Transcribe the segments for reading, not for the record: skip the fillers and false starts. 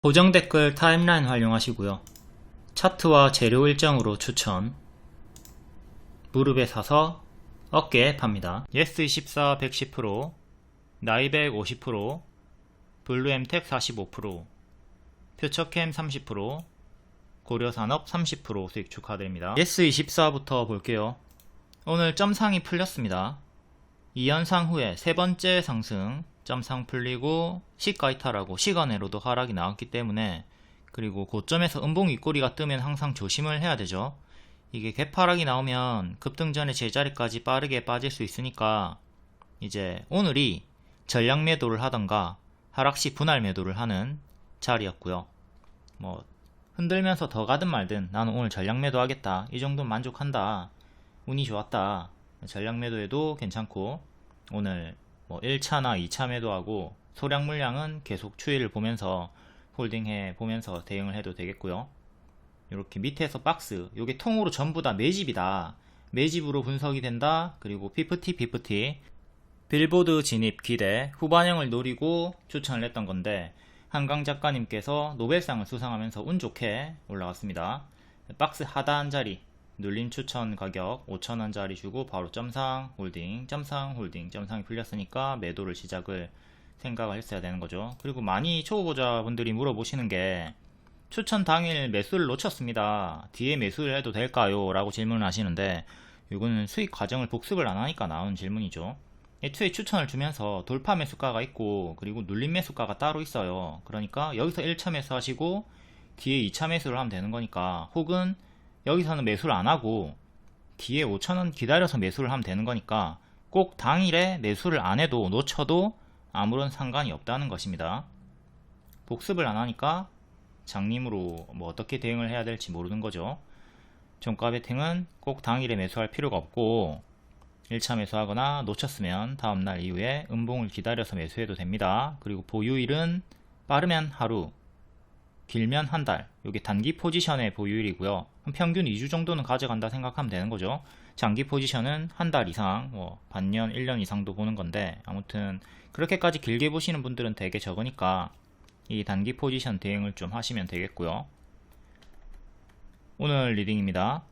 고정 댓글 타임라인 활용하시고요. 차트와 재료 일정으로 추천. 무릎에 사서 어깨에 팝니다. 예스24 110%, 나이백 50%, 블루엠텍 45%, 퓨처캠 30%, 고려산업 30% 수익 축하드립니다. 예스24부터 볼게요. 오늘 점상이 풀렸습니다. 2연상 후에 세 번째 상승, 점상 풀리고 시가 이탈하고 시간외로도 하락이 나왔기 때문에, 그리고 고점에서 음봉 윗꼬리가 뜨면 항상 조심을 해야 되죠. 이게 개파락이 나오면 급등 전에 제자리까지 빠르게 빠질 수 있으니까 이제 오늘이 전량 매도를 하던가 하락시 분할 매도를 하는 자리였고요. 뭐 흔들면서 더 가든 말든 나는 오늘 전량 매도 하겠다, 이 정도는 만족한다, 운이 좋았다, 전량 매도해도 괜찮고, 오늘 뭐 1차나 2차 매도하고 소량 물량은 계속 추이를 보면서 홀딩해 보면서 대응을 해도 되겠고요. 이렇게 밑에서 박스, 요게 통으로 전부 다 매집이다, 매집으로 분석이 된다, 그리고 피프티 빌보드 진입 기대 후반형을 노리고 추천을 했던 건데, 한강 작가님께서 노벨상을 수상하면서 운 좋게 올라갔습니다. 박스 하단 자리 눌림 추천 가격 5,000원짜리 주고 바로 점상 홀딩, 점상 홀딩, 점상이 풀렸으니까 매도를 시작을 생각을 했어야 되는 거죠. 그리고 많이 초보자분들이 물어보시는 게, 추천 당일 매수를 놓쳤습니다, 뒤에 매수를 해도 될까요? 라고 질문을 하시는데, 이거는 수익 과정을 복습을 안 하니까 나온 질문이죠. 애초에 추천을 주면서 돌파 매수가가 있고, 그리고 눌림 매수가가 따로 있어요. 그러니까 여기서 1차 매수 하시고 뒤에 2차 매수를 하면 되는 거니까, 혹은 여기서는 매수를 안 하고 뒤에 5,000원 기다려서 매수를 하면 되는 거니까, 꼭 당일에 매수를 안 해도 놓쳐도 아무런 상관이 없다는 것입니다. 복습을 안 하니까 장님으로 뭐 어떻게 대응을 해야 될지 모르는 거죠. 종가 베팅은 꼭 당일에 매수할 필요가 없고, 1차 매수하거나 놓쳤으면 다음날 이후에 음봉을 기다려서 매수해도 됩니다. 그리고 보유일은 빠르면 하루, 길면 한 달, 이게 단기 포지션의 보유일이고요. 평균 2주 정도는 가져간다 생각하면 되는 거죠. 장기 포지션은 한 달 이상, 뭐 반년, 1년 이상도 보는 건데, 아무튼 그렇게까지 길게 보시는 분들은 되게 적으니까 이 단기 포지션 대응을 좀 하시면 되겠고요. 오늘 리딩입니다.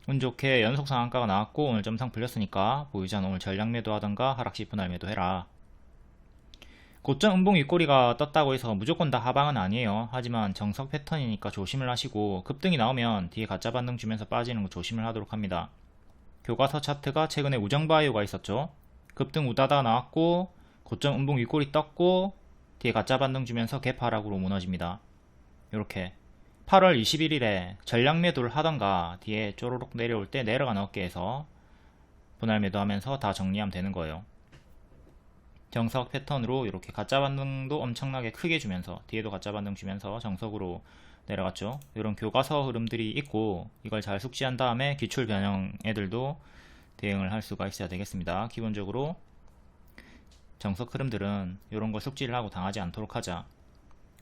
운 좋게 연속 상한가가 나왔고 오늘 점상 풀렸으니까 보유자는 오늘 전량 매도하던가 하락시 분할 매도해라. 고점 음봉 윗꼬리가 떴다고 해서 무조건 다 하방은 아니에요. 하지만 정석 패턴이니까 조심을 하시고, 급등이 나오면 뒤에 가짜 반등 주면서 빠지는 거 조심을 하도록 합니다. 교과서 차트가 최근에 우정바이오가 있었죠. 급등 우다다 나왔고 고점 음봉 윗꼬리 떴고 뒤에 가짜 반등 주면서 갭 하락으로 무너집니다. 이렇게 8월 21일에 전량 매도를 하던가 뒤에 쪼로록 내려올 때 내려가는 어깨에서 분할 매도하면서 다 정리하면 되는 거예요. 정석 패턴으로 이렇게 가짜 반등도 엄청나게 크게 주면서 뒤에도 가짜 반등 주면서 정석으로 내려갔죠. 이런 교과서 흐름들이 있고, 이걸 잘 숙지한 다음에 기출 변형 애들도 대응을 할 수가 있어야 되겠습니다. 기본적으로 정석 흐름들은 이런 걸 숙지를 하고 당하지 않도록 하자.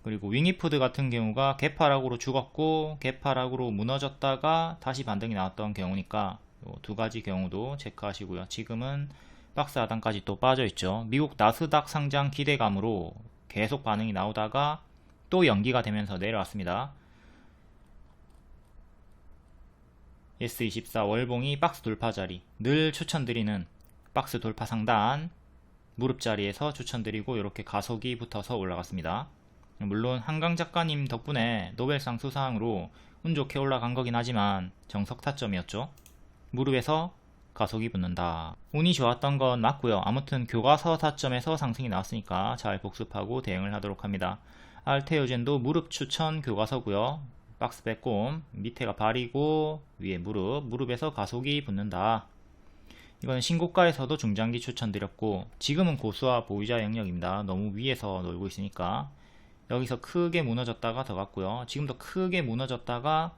그리고 윙이푸드 같은 경우가 개파락으로 죽었고 개파락으로 무너졌다가 다시 반등이 나왔던 경우니까 이 두 가지 경우도 체크하시고요. 지금은 박스 하단까지 또 빠져있죠. 미국 나스닥 상장 기대감으로 계속 반응이 나오다가 또 연기가 되면서 내려왔습니다. 예스24 월봉이 박스 돌파 자리, 늘 추천드리는 박스 돌파 상단 무릎 자리에서 추천드리고 이렇게 가속이 붙어서 올라갔습니다. 물론 한강 작가님 덕분에 노벨상 수상으로 운 좋게 올라간 거긴 하지만 정석 타점이었죠. 무릎에서 가속이 붙는다. 운이 좋았던 건 맞고요. 아무튼 교과서 타점에서 상승이 나왔으니까 잘 복습하고 대응을 하도록 합니다. 알테오젠도 무릎 추천 교과서고요. 박스 빼꼼, 밑에가 발이고 위에 무릎에서 가속이 붙는다. 이거는 신고가에서도 중장기 추천드렸고, 지금은 고수와 보유자 영역입니다. 너무 위에서 놀고 있으니까. 여기서 크게 무너졌다가 더 갔고요. 지금도 크게 무너졌다가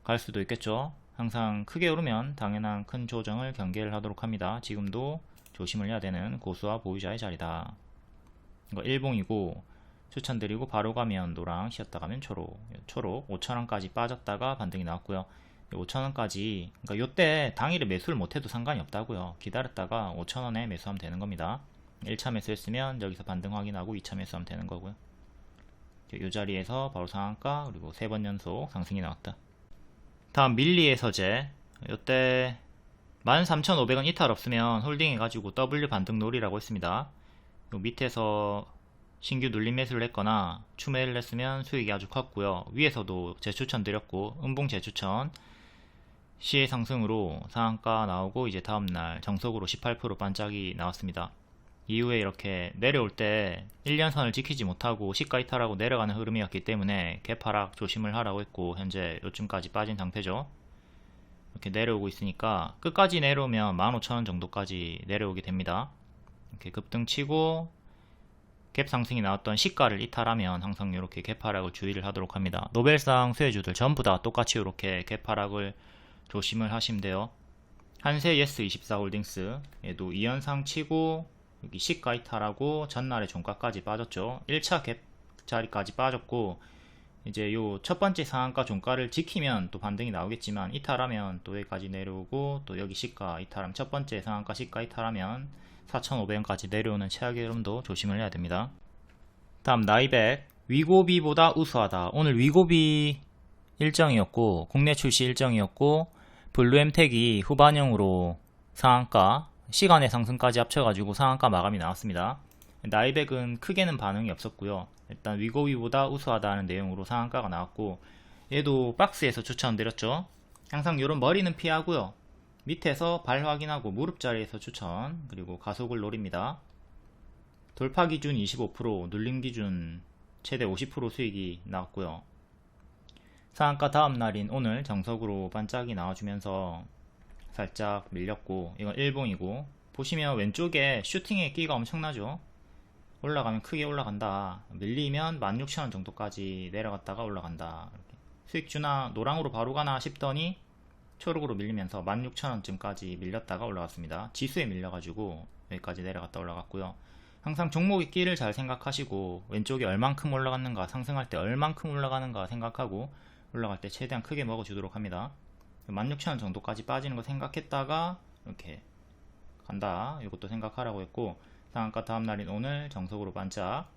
갈 수도 있겠죠. 항상 크게 오르면 당연한 큰 조정을 경계를 하도록 합니다. 지금도 조심을 해야 되는 고수와 보유자의 자리다. 이거 일봉이고 추천드리고 바로 가면 노랑, 쉬었다 가면 초록 5,000원까지 빠졌다가 반등이 나왔고요. 5,000원까지, 그러니까 요때 당일에 매수를 못해도 상관이 없다고요. 기다렸다가 5,000원에 매수하면 되는 겁니다. 1차 매수했으면 여기서 반등 확인하고 2차 매수하면 되는 거고요. 이 자리에서 바로 상한가, 그리고 3번 연속 상승이 나왔다. 다음 밀리의 서재. 이때 13,500원 이탈 없으면 홀딩 해가지고 W 반등 놀이라고 했습니다. 요 밑에서 신규 눌림 매수를 했거나 추매를 했으면 수익이 아주 컸고요. 위에서도 재추천 드렸고 음봉 재추천 시의 상승으로 상한가 나오고 이제 다음날 정석으로 18% 반짝이 나왔습니다. 이후에 이렇게 내려올 때 1년선을 지키지 못하고 시가 이탈하고 내려가는 흐름이었기 때문에 개파락 조심을 하라고 했고 현재 요쯤까지 빠진 상태죠. 이렇게 내려오고 있으니까 끝까지 내려오면 15,000원 정도까지 내려오게 됩니다. 이렇게 급등치고 갭 상승이 나왔던 시가를 이탈하면 항상 이렇게 갭하락을 주의를 하도록 합니다. 노벨상 수혜주들 전부 다 똑같이 이렇게 갭하락을 조심을 하시면 돼요. 한세 예스24홀딩스 얘도 2연상 치고 여기 시가 이탈하고 전날에 종가까지 빠졌죠. 1차 갭 자리까지 빠졌고 이제 요 첫 번째 상한가 종가를 지키면 또 반등이 나오겠지만 이탈하면 또 여기까지 내려오고 또 여기 시가 이탈하면 첫 번째 상한가 시가 이탈하면 4,500원까지 내려오는 최악의 흐름도 조심을 해야 됩니다. 다음 나이백. 위고비보다 우수하다. 오늘 위고비 일정이었고 국내 출시 일정이었고 블루엠텍이 후반형으로 상한가 시간의 상승까지 합쳐가지고 상한가 마감이 나왔습니다. 나이백은 크게는 반응이 없었고요. 일단 위고비보다 우수하다는 내용으로 상한가가 나왔고 얘도 박스에서 추천드렸죠. 항상 이런 머리는 피하고요. 밑에서 발 확인하고 무릎 자리에서 추천, 그리고 가속을 노립니다. 돌파 기준 25%, 눌림 기준 최대 50% 수익이 나왔고요. 상한가 다음 날인 오늘 정석으로 반짝이 나와주면서 살짝 밀렸고 이건 일봉이고 보시면 왼쪽에 슈팅의 끼가 엄청나죠. 올라가면 크게 올라간다. 밀리면 16,000원 정도까지 내려갔다가 올라간다. 이렇게. 수익주나 노랑으로 바로 가나 싶더니 초록으로 밀리면서 16,000원쯤까지 밀렸다가 올라갔습니다. 지수에 밀려가지고 여기까지 내려갔다 올라갔고요. 항상 종목의 끼를 잘 생각하시고 왼쪽에 얼만큼 올라갔는가, 상승할 때 얼만큼 올라가는가 생각하고 올라갈 때 최대한 크게 먹어주도록 합니다. 16,000원 정도까지 빠지는 거 생각했다가 이렇게 간다. 이것도 생각하라고 했고 상한가 다음날인 오늘 정석으로 반짝.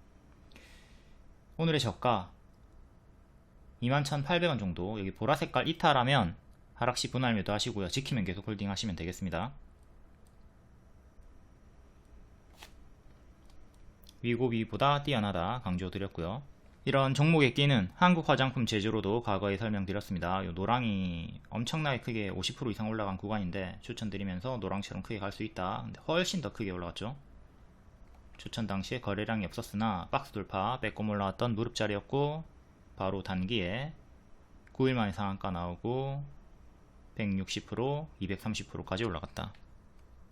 오늘의 저가 21,800원 정도. 여기 보라색깔 이탈하면 하락시 분할 매도 하시고요. 지키면 계속 홀딩 하시면 되겠습니다. 위고비보다 뛰어나다 강조드렸고요. 이런 종목의 끼는 한국 화장품 제조로도 과거에 설명드렸습니다. 요 노랑이 엄청나게 크게 50% 이상 올라간 구간인데 추천드리면서 노랑처럼 크게 갈 수 있다. 근데 훨씬 더 크게 올라갔죠. 추천 당시에 거래량이 없었으나 박스 돌파 빼꼼 올라왔던 무릎 자리였고 바로 단기에 9일 만에 상한가 나오고 160%, 230%까지 올라갔다.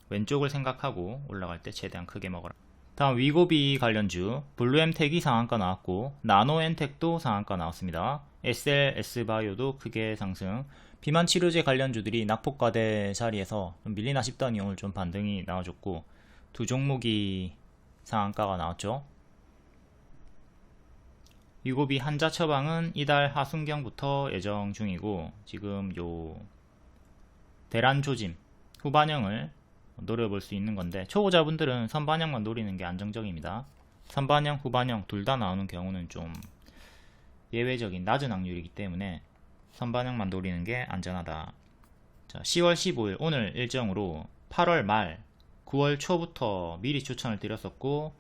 왼쪽을 생각하고 올라갈 때 최대한 크게 먹어라. 다음 위고비 관련주 블루엠텍이 상한가 나왔고 나노엔텍도 상한가 나왔습니다. SL, S바이오도 크게 상승. 비만 치료제 관련주들이 낙폭과대 자리에서 좀 밀리나 싶더니 오늘 좀 반등이 나와줬고 두 종목이 상한가가 나왔죠. 위고비 한자 처방은 이달 하순경부터 예정 중이고 지금 요 대란조짐 후반형을 노려볼 수 있는 건데 초보자분들은 선반형만 노리는 게 안정적입니다. 선반형, 후반형 둘 다 나오는 경우는 좀 예외적인 낮은 확률이기 때문에 선반형만 노리는 게 안전하다. 자, 10월 15일 오늘 일정으로 8월 말 9월 초부터 미리 추천을 드렸었고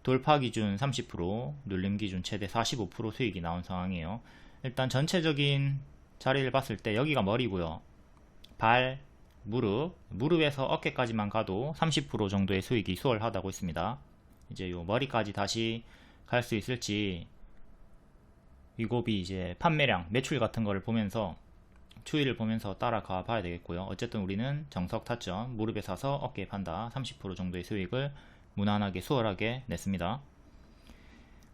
돌파 기준 30%, 눌림 기준 최대 45% 수익이 나온 상황이에요. 일단 전체적인 자리를 봤을 때 여기가 머리고요. 발, 무릎에서 어깨까지만 가도 30% 정도의 수익이 수월하다고 했습니다. 이제 요 머리까지 다시 갈 수 있을지 위고비 이제 판매량, 매출 같은 거를 보면서 추이를 보면서 따라가 봐야 되겠고요. 어쨌든 우리는 정석 타점, 무릎에 사서 어깨에 판다. 30% 정도의 수익을 무난하게 수월하게 냈습니다.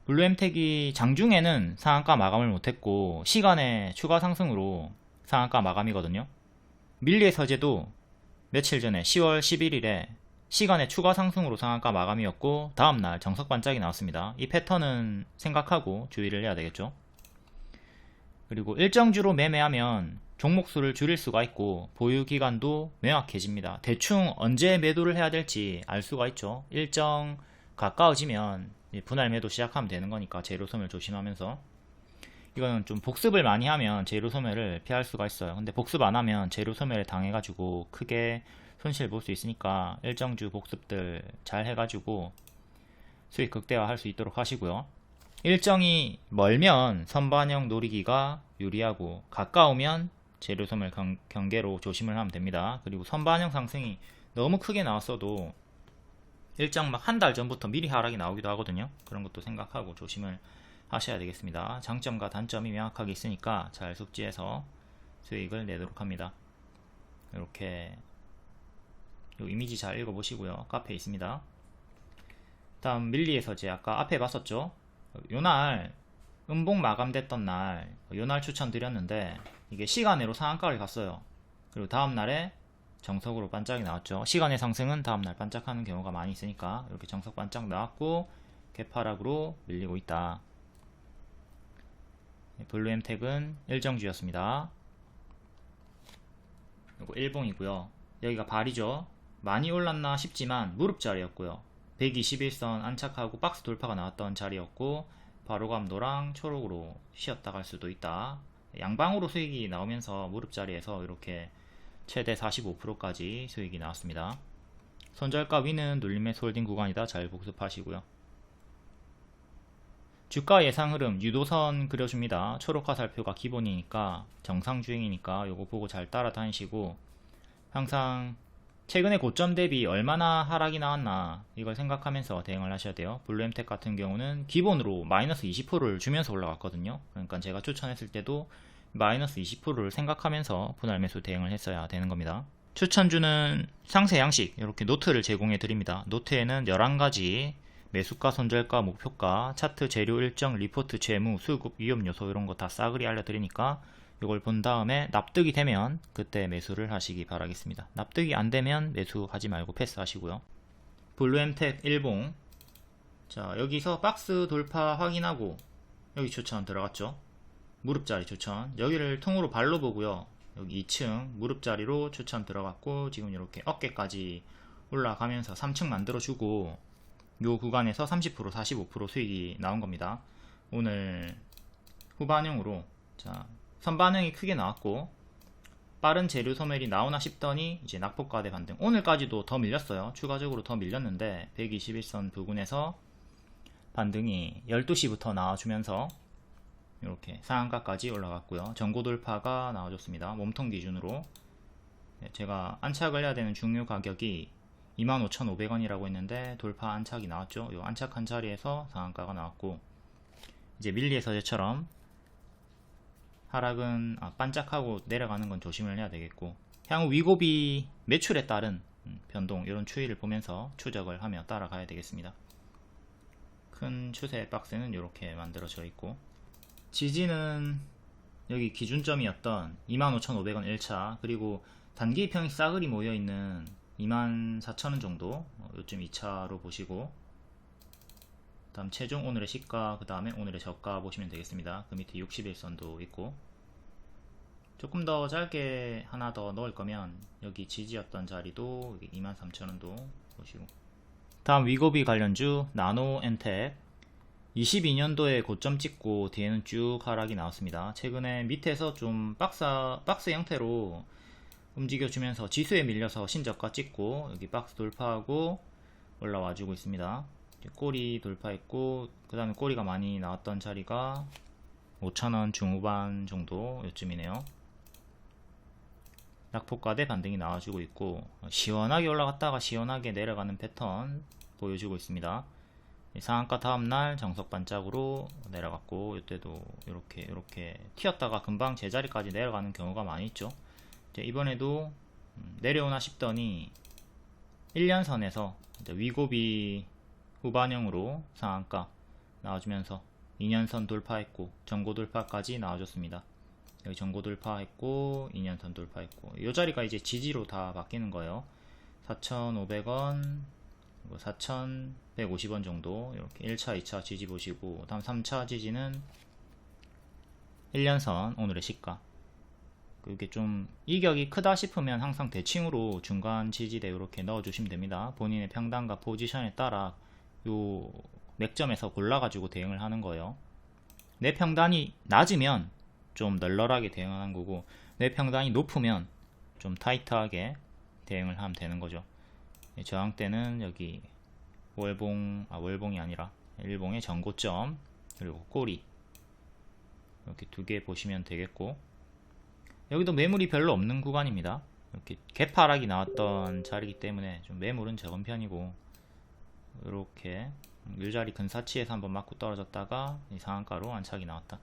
블루엠텍이 장중에는 상한가 마감을 못했고 시간의 추가 상승으로 상한가 마감이거든요. 밀리의 서재도 며칠 전에 10월 11일에 시간의 추가 상승으로 상한가 마감이었고 다음날 정석 반짝이 나왔습니다. 이 패턴은 생각하고 주의를 해야 되겠죠. 그리고 일정주로 매매하면 종목수를 줄일 수가 있고 보유기간도 명확해집니다. 대충 언제 매도를 해야 될지 알 수가 있죠. 일정 가까워지면 분할 매도 시작하면 되는 거니까 재료 소멸 조심하면서. 이거는 좀 복습을 많이 하면 재료 소멸을 피할 수가 있어요. 근데 복습 안 하면 재료 소멸에 당해가지고 크게 손실 볼 수 있으니까 일정주 복습들 잘 해가지고 수익 극대화 할 수 있도록 하시고요. 일정이 멀면 선반영 노리기가 유리하고 가까우면 재료 소멸 경계로 조심을 하면 됩니다. 그리고 선반영 상승이 너무 크게 나왔어도 일정 막 한 달 전부터 미리 하락이 나오기도 하거든요. 그런 것도 생각하고 조심을 하셔야 되겠습니다. 장점과 단점이 명확하게 있으니까 잘 숙지해서 수익을 내도록 합니다. 이렇게 요 이미지 잘 읽어보시고요. 카페에 있습니다. 다음 밀리에서 제 아까 앞에 봤었죠. 요날 음봉 마감됐던 날 요날 추천드렸는데 이게 시간으로 상한가를 갔어요. 그리고 다음날에 정석으로 반짝이 나왔죠. 시간의 상승은 다음날 반짝하는 경우가 많이 있으니까 이렇게 정석 반짝 나왔고 개파락으로 밀리고 있다. 블루엠텍은 일정주였습니다. 이거 일봉이고요. 여기가 발이죠. 많이 올랐나 싶지만 무릎 자리였고요. 121선 안착하고 박스 돌파가 나왔던 자리였고 바로감 노랑 초록으로 쉬었다 갈 수도 있다. 양방으로 수익이 나오면서 무릎 자리에서 이렇게 최대 45%까지 수익이 나왔습니다. 손절가 위는 눌림의 홀딩 구간이다. 잘 복습하시고요. 주가 예상 흐름 유도선 그려줍니다. 초록 화살표가 기본이니까 정상 주행이니까 요거 보고 잘 따라다니시고 항상 최근에 고점 대비 얼마나 하락이 나왔나 이걸 생각하면서 대응을 하셔야 돼요. 블루엠텍 같은 경우는 기본으로 마이너스 20%를 주면서 올라갔거든요. 그러니까 제가 추천했을 때도 마이너스 20%를 생각하면서 분할 매수 대응을 했어야 되는 겁니다. 추천주는 상세 양식 이렇게 노트를 제공해 드립니다. 노트에는 11가지 매수가, 손절가, 목표가, 차트, 재료 일정, 리포트, 재무, 수급, 위험 요소 이런 거 다 싸그리 알려드리니까 이걸 본 다음에 납득이 되면 그때 매수를 하시기 바라겠습니다. 납득이 안 되면 매수하지 말고 패스하시고요. 블루엠텍 일봉. 자, 여기서 박스 돌파 확인하고 여기 추천 들어갔죠. 무릎자리 추천. 여기를 통으로 발로 보고요. 여기 2층 무릎자리로 추천 들어갔고 지금 이렇게 어깨까지 올라가면서 3층 만들어주고 요 구간에서 30% 45% 수익이 나온 겁니다. 오늘 후반형으로 자 선반응이 크게 나왔고 빠른 재료 소멸이 나오나 싶더니 이제 낙폭과대 반등. 오늘까지도 더 밀렸어요. 추가적으로 더 밀렸는데 121선 부근에서 반등이 12시부터 나와주면서 이렇게 상한가까지 올라갔고요. 전고 돌파가 나와줬습니다. 몸통 기준으로 제가 안착을 해야 되는 중요 가격이 25,500원이라고 했는데 돌파 안착이 나왔죠. 요 안착한 자리에서 상한가가 나왔고 이제 밀리에서처럼 하락은 반짝하고 내려가는 건 조심을 해야 되겠고 향후 위고비 매출에 따른 변동 이런 추이를 보면서 추적을 하며 따라가야 되겠습니다. 큰 추세 박스는 이렇게 만들어져 있고 지지는 여기 기준점이었던 25,500원 1차 그리고 단기 평이 싸그리 모여있는 24,000원 정도 요즘 2차로 보시고 다음 최종 오늘의 시가 그 다음에 오늘의 저가 보시면 되겠습니다. 그 밑에 60일선도 있고 조금 더 짧게 하나 더 넣을 거면 여기 지지였던 자리도 23,000원도 보시고 다음 위고비 관련주 나노엔텍 22년도에 고점 찍고 뒤에는 쭉 하락이 나왔습니다. 최근에 밑에서 좀 박스 형태로 움직여주면서 지수에 밀려서 신저가 찍고 여기 박스 돌파하고 올라와주고 있습니다. 꼬리 돌파했고 그 다음에 꼬리가 많이 나왔던 자리가 5,000원 중후반 정도 요쯤이네요. 낙폭과대 반등이 나와주고 있고 시원하게 올라갔다가 시원하게 내려가는 패턴 보여주고 있습니다. 상한가 다음날 정석 반짝으로 내려갔고 이때도 이렇게 튀었다가 금방 제자리까지 내려가는 경우가 많이 있죠. 이번에도 내려오나 싶더니 1년선에서 위고비 후반형으로 상한가 나와주면서 2년선 돌파했고 전고 돌파까지 나와줬습니다. 여기 전고 돌파했고 2년선 돌파했고 이 자리가 이제 지지로 다 바뀌는 거예요. 4,500원 4,150원 정도 이렇게 1차 2차 지지 보시고 다음 3차 지지는 1년선 오늘의 시가 이게 좀 이격이 크다 싶으면 항상 대칭으로 중간 지지대 이렇게 넣어 주시면 됩니다. 본인의 평단과 포지션에 따라 요 맥점에서 골라가지고 대응을 하는 거예요. 내 평단이 낮으면 좀 널널하게 대응하는 거고, 내 평단이 높으면 좀 타이트하게 대응을 하면 되는 거죠. 저항대는 여기 월봉이 아니라 일봉의 전고점, 그리고 꼬리, 이렇게 두 개 보시면 되겠고, 여기도 매물이 별로 없는 구간입니다. 이렇게 개파락이 나왔던 자리이기 때문에 좀 매물은 적은 편이고, 이렇게 율자리 근사치에서 한번 맞고 떨어졌다가 이 상한가로 안착이 나왔다.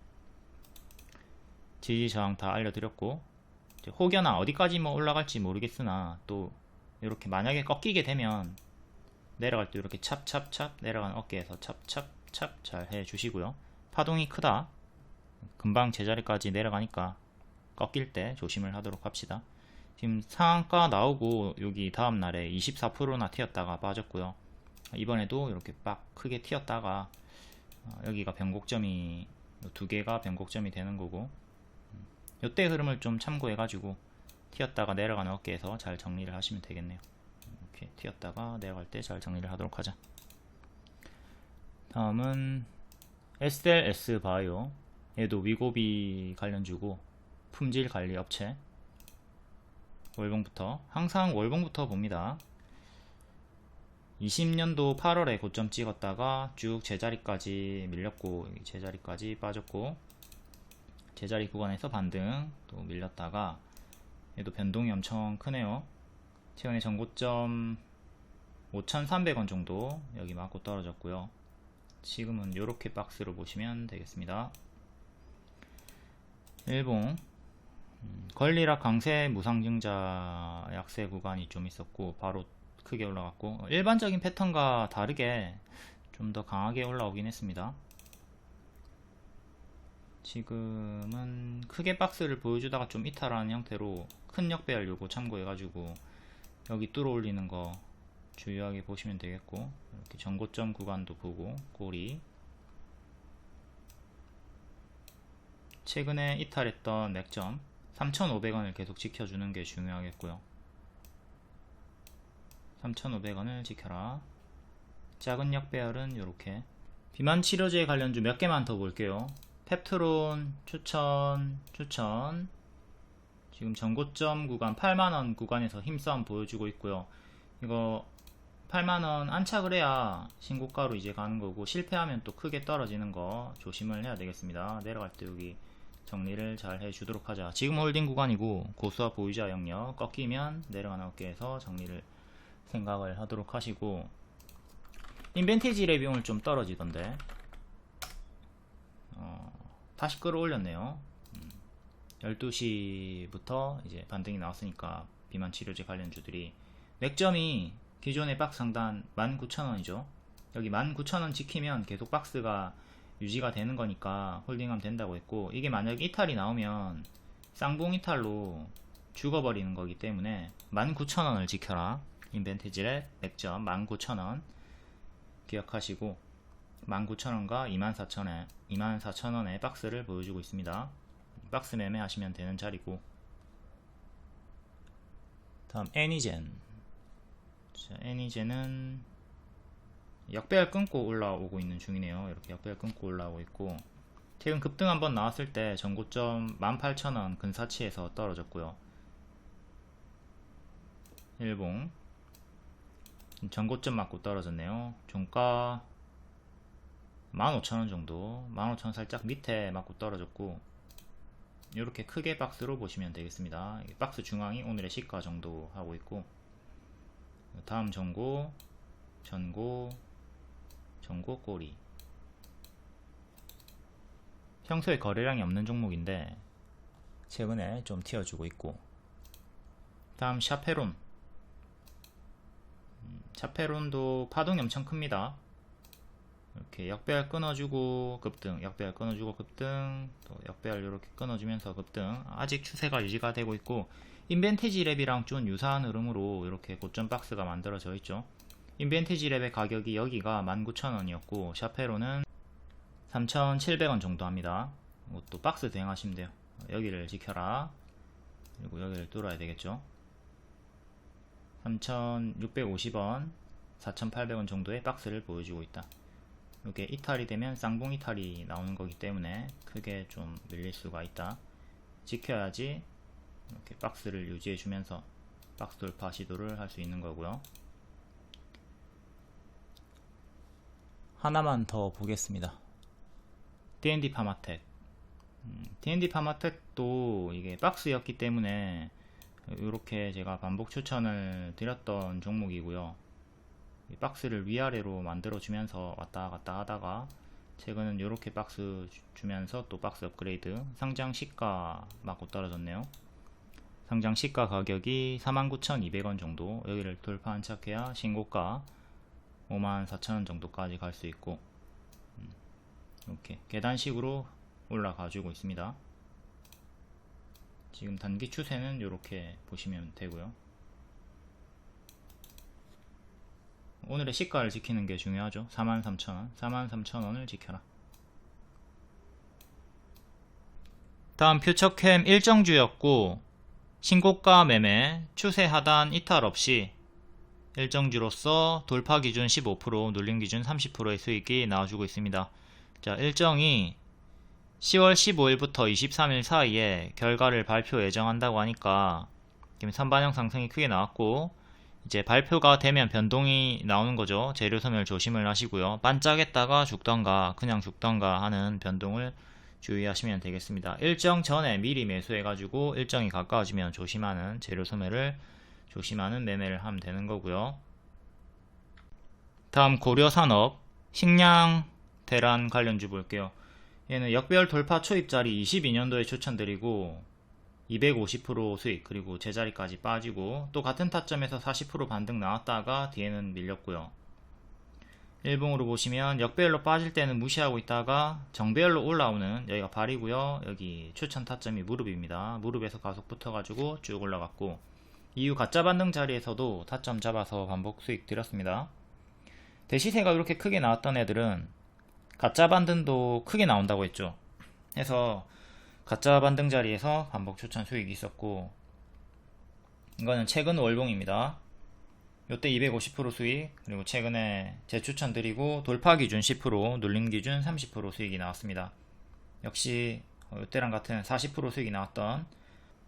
지지 저항 다 알려드렸고, 혹여나 어디까지 뭐 올라갈지 모르겠으나, 또 이렇게 만약에 꺾이게 되면 내려갈 때 이렇게 찹찹찹 내려가는 어깨에서 찹찹찹 잘 해주시고요. 파동이 크다, 금방 제자리까지 내려가니까 꺾일 때 조심을 하도록 합시다. 지금 상한가 나오고 여기 다음날에 24%나 튀었다가 빠졌고요. 이번에도 이렇게 빡 크게 튀었다가 여기가 변곡점이, 두 개가 변곡점이 되는 거고, 이때 흐름을 좀 참고해 가지고 튀었다가 내려가는 어깨에서 잘 정리를 하시면 되겠네요. 이렇게 튀었다가 내려갈 때 잘 정리를 하도록 하자. 다음은 SLS 바이오, 얘도 위고비 관련주고 품질 관리 업체. 월봉부터, 항상 월봉부터 봅니다. 20년도 8월에 고점 찍었다가 쭉 제자리까지 밀렸고, 제자리까지 빠졌고, 제자리 구간에서 반등 또 밀렸다가, 얘도 변동이 엄청 크네요. 최근에 전고점 5,300원 정도 여기 맞고 떨어졌고요. 지금은 이렇게 박스로 보시면 되겠습니다. 일봉, 권리락 강세 무상증자 약세 구간이 좀 있었고 바로 크게 올라갔고, 일반적인 패턴과 다르게 좀 더 강하게 올라오긴 했습니다. 지금은 크게 박스를 보여주다가 좀 이탈하는 형태로 큰 역배열 요거 참고해가지고 여기 뚫어 올리는 거 주의하게 보시면 되겠고, 이렇게 전고점 구간도 보고, 꼬리, 최근에 이탈했던 맥점 3,500원을 계속 지켜주는 게 중요하겠고요. 3,500원을 지켜라. 작은 역배열은 이렇게. 비만 치료제 관련주 몇 개만 더 볼게요. 펩트론 추천. 지금 전고점 구간 8만원 구간에서 힘싸움 보여주고 있고요. 이거 8만원 안착을 해야 신고가로 이제 가는 거고, 실패하면 또 크게 떨어지는 거 조심을 해야 되겠습니다. 내려갈 때 여기 정리를 잘 해주도록 하자. 지금 홀딩 구간이고 고수와 보유자 영역 꺾이면 내려가는 어깨에서 정리를 생각을 하도록 하시고, 인벤티지 랩이 오늘 좀 떨어지던데 다시 끌어올렸네요. 12시부터 이제 반등이 나왔으니까 비만 치료제 관련주들이, 맥점이 기존의 박스 상단 19,000원이죠. 여기 19,000원 지키면 계속 박스가 유지가 되는 거니까 홀딩하면 된다고 했고, 이게 만약에 이탈이 나오면 쌍봉 이탈로 죽어버리는 거기 때문에 19,000원을 지켜라. 인벤티지랩 맥점 19,000원 기억하시고, 19,000원과 24,000원에 박스를 보여주고 있습니다. 박스 매매 하시면 되는 자리고, 다음 애니젠. 자, 애니젠은 역배열 끊고 올라오고 있는 중이네요. 이렇게 역배열 끊고 올라오고 있고, 최근 급등 한번 나왔을 때 전고점 18,000원 근사치에서 떨어졌고요. 일봉 전고점 맞고 떨어졌네요. 종가 15,000원 정도, 15,000원 살짝 밑에 맞고 떨어졌고, 이렇게 크게 박스로 보시면 되겠습니다. 박스 중앙이 오늘의 시가 정도 하고 있고, 다음 전고 꼬리. 평소에 거래량이 없는 종목인데 최근에 좀 튀어주고 있고, 다음 샤페론도 파동이 엄청 큽니다. 이렇게 역배열 끊어주고 급등, 역배열 끊어주고 급등, 또 역배열 이렇게 끊어주면서 급등. 아직 추세가 유지가 되고 있고, 인벤티지 랩이랑 좀 유사한 흐름으로 이렇게 고점 박스가 만들어져 있죠. 인벤티지 랩의 가격이 여기가 19,000원이었고 샤페론은 3,700원 정도 합니다. 이것도 박스 대응하시면 돼요. 여기를 지켜라. 그리고 여기를 뚫어야 되겠죠. 3,650원, 4,800원 정도의 박스를 보여주고 있다. 이게 이탈이 되면 쌍봉 이탈이 나오는 거기 때문에 크게 좀 밀릴 수가 있다. 지켜야지 이렇게 박스를 유지해 주면서 박스 돌파 시도를 할 수 있는 거고요. 하나만 더 보겠습니다. D&D 파마텍. D&D 파마텍도 이게 박스였기 때문에 이렇게 제가 반복 추천을 드렸던 종목이고요. 이 박스를 위아래로 만들어 주면서 왔다 갔다 하다가 최근은 이렇게 박스 주면서 또 박스 업그레이드. 상장 시가 맞고 떨어졌네요. 상장 시가 가격이 49,200원 정도, 여기를 돌파 안착해야 신고가 54,000원 정도까지 갈 수 있고, 이렇게 계단식으로 올라가 주고 있습니다. 지금 단기 추세는 이렇게 보시면 되고요. 오늘의 시가를 지키는 게 중요하죠. 43,000원, 43,000원을 지켜라. 다음 퓨처캠 일정주였고, 신고가 매매, 추세 하단 이탈 없이 일정주로서 돌파 기준 15%, 눌림 기준 30%의 수익이 나와주고 있습니다. 자, 일정이 10월 15일부터 23일 사이에 결과를 발표 예정한다고 하니까 지금 선반영 상승이 크게 나왔고, 이제 발표가 되면 변동이 나오는 거죠. 재료 소멸 조심을 하시고요. 반짝했다가 죽던가 그냥 죽던가 하는 변동을 주의하시면 되겠습니다. 일정 전에 미리 매수해 가지고 일정이 가까워지면 조심하는, 재료 소멸을 조심하는 매매를 하면 되는 거고요. 다음 고려산업, 식량 대란 관련주 볼게요. 얘는 역별 돌파 초입자리 22년도에 추천드리고 250% 수익, 그리고 제자리까지 빠지고 또 같은 타점에서 40% 반등 나왔다가 뒤에는 밀렸고요. 일봉으로 보시면 역배열로 빠질 때는 무시하고 있다가 정배열로 올라오는, 여기가 발이고요. 여기 추천 타점이 무릎입니다. 무릎에서 가속 붙어가지고 쭉 올라갔고, 이후 가짜 반등 자리에서도 타점 잡아서 반복 수익 드렸습니다. 대시세가 그렇게 크게 나왔던 애들은 가짜 반등도 크게 나온다고 했죠. 해서 가짜 반등 자리에서 반복 추천 수익이 있었고, 이거는 최근 월봉입니다. 요때 250% 수익, 그리고 최근에 재추천 드리고 돌파 기준 10%, 눌림 기준 30% 수익이 나왔습니다. 역시 요때랑 같은 40% 수익이 나왔던